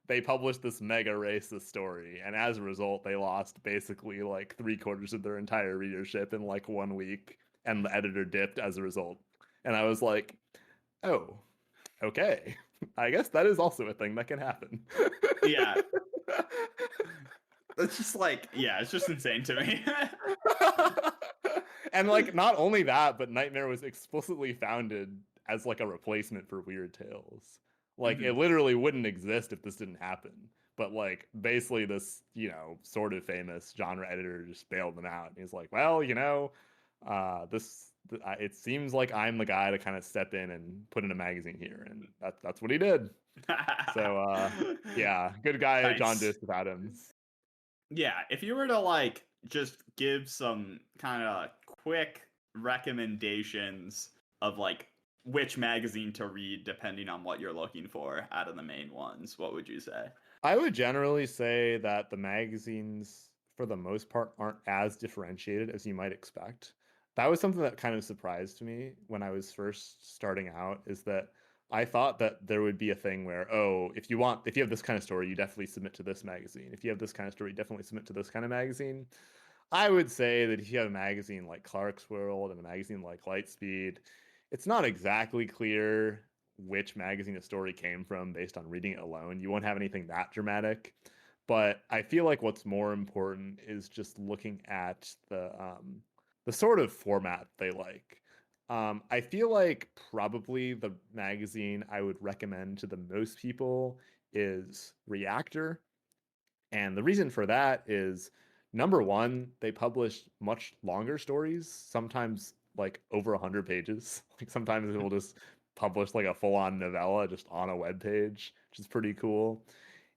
they published this mega racist story, and as a result, they lost basically like 3/4 of their entire readership in like 1 week, and the editor dipped as a result. And I was like, oh, okay. I guess that is also a thing that can happen. Yeah. It's just like, yeah, it's just insane to me. And like, not only that, but Nightmare was explicitly founded as like a replacement for Weird Tales. Like, it literally wouldn't exist if this didn't happen. But like, basically this, you know, sort of famous genre editor just bailed them out. And he's like, well, you know, it seems like I'm the guy to kind of step in and put in a magazine here, and that's what he did. So yeah, good guy, Nice. John Joseph Adams. Yeah, if you were to like just give some kind of quick recommendations of like which magazine to read depending on what you're looking for out of the main ones, what would you say? I would generally say that the magazines, for the most part, aren't as differentiated as you might expect. That was something that kind of surprised me when I was first starting out, is that I thought that there would be a thing where, if you have this kind of story, you definitely submit to this magazine. If you have this kind of story, you definitely submit to this kind of magazine. I would say that if you have a magazine like Clarkesworld and a magazine like Lightspeed, it's not exactly clear which magazine a story came from based on reading it alone. You won't have anything that dramatic. But I feel like what's more important is just looking at the sort of format they like. I feel like probably the magazine I would recommend to the most people is Reactor. And the reason for that is, number one, they publish much longer stories, sometimes like over 100 pages. Like sometimes they will just publish like a full-on novella just on a web page, which is pretty cool.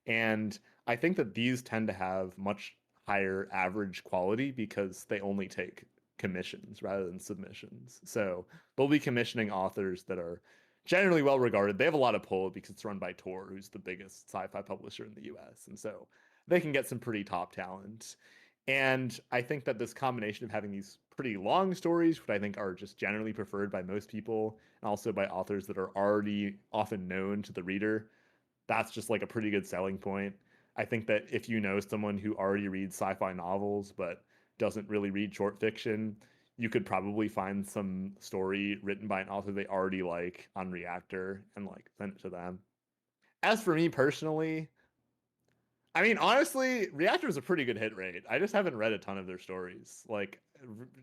And I think that these tend to have much higher average quality because they only take commissions rather than submissions. So they'll be commissioning authors that are generally well regarded. They have a lot of pull because it's run by Tor, who's the biggest sci-fi publisher in the US. And so they can get some pretty top talent. And I think that this combination of having these pretty long stories, which I think are just generally preferred by most people, and also by authors that are already often known to the reader, that's just like a pretty good selling point. I think that if you know someone who already reads sci-fi novels but doesn't really read short fiction, you could probably find some story written by an author they already like on Reactor and like send it to them. As for me personally, I mean, honestly, Reactor is a pretty good hit rate. I just haven't read a ton of their stories. Like,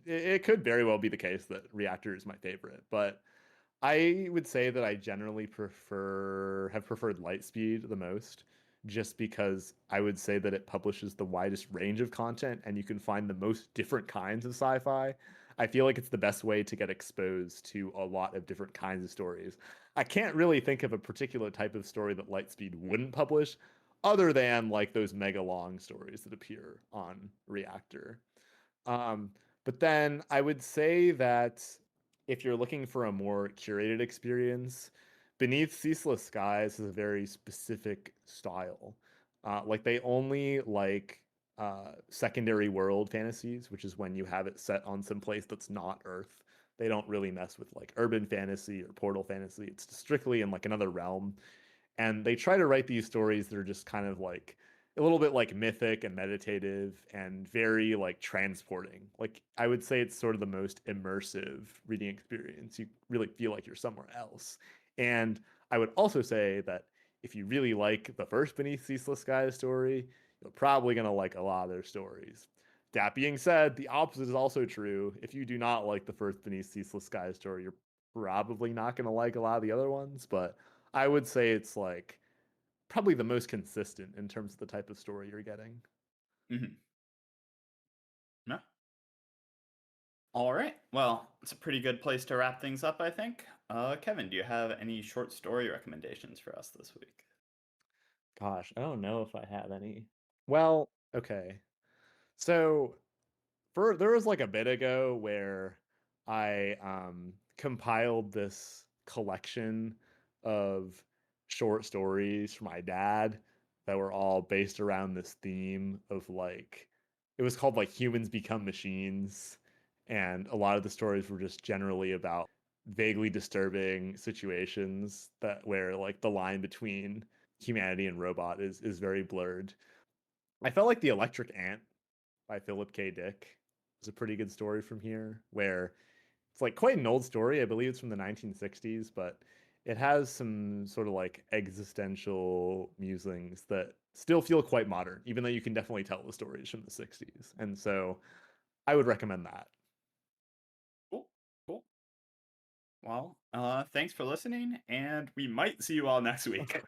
it could very well be the case that Reactor is my favorite, but I would say that I generally have preferred Lightspeed the most, just because I would say that it publishes the widest range of content and you can find the most different kinds of sci-fi. I feel like it's the best way to get exposed to a lot of different kinds of stories. I can't really think of a particular type of story that Lightspeed wouldn't publish, other than like those mega long stories that appear on Reactor. Um, but then I would say that if you're looking for a more curated experience, Beneath Ceaseless Skies is a very specific style. Like they only like secondary world fantasies, which is when you have it set on some place that's not Earth. They don't really mess with like urban fantasy or portal fantasy. It's strictly in like another realm. And they try to write these stories that are just kind of like a little bit like mythic and meditative and very like transporting. Like I would say it's sort of the most immersive reading experience. You really feel like you're somewhere else. And I would also say that if you really like the first Beneath Ceaseless Skies story, you're probably going to like a lot of their stories. That being said, the opposite is also true. If you do not like the first Beneath Ceaseless Skies story, you're probably not going to like a lot of the other ones, but I would say it's like probably the most consistent in terms of the type of story you're getting. Mm-hmm. Yeah. All right. Well, it's a pretty good place to wrap things up, I think. Kevin, do you have any short story recommendations for us this week? Gosh, I don't know if I have any. Well, okay. So there was like a bit ago where I compiled this collection of short stories for my dad that were all based around this theme of like it was called like Humans Become Machines, and a lot of the stories were just generally about vaguely disturbing situations that where like the line between humanity and robot is very blurred. I felt like The Electric Ant by Philip K. Dick was a pretty good story from here, where it's like quite an old story. I believe it's from the 1960s, but it has some sort of like existential musings that still feel quite modern, even though you can definitely tell the story is from the 60s. And so I would recommend that. Cool. Cool. Well, thanks for listening, and we might see you all next week.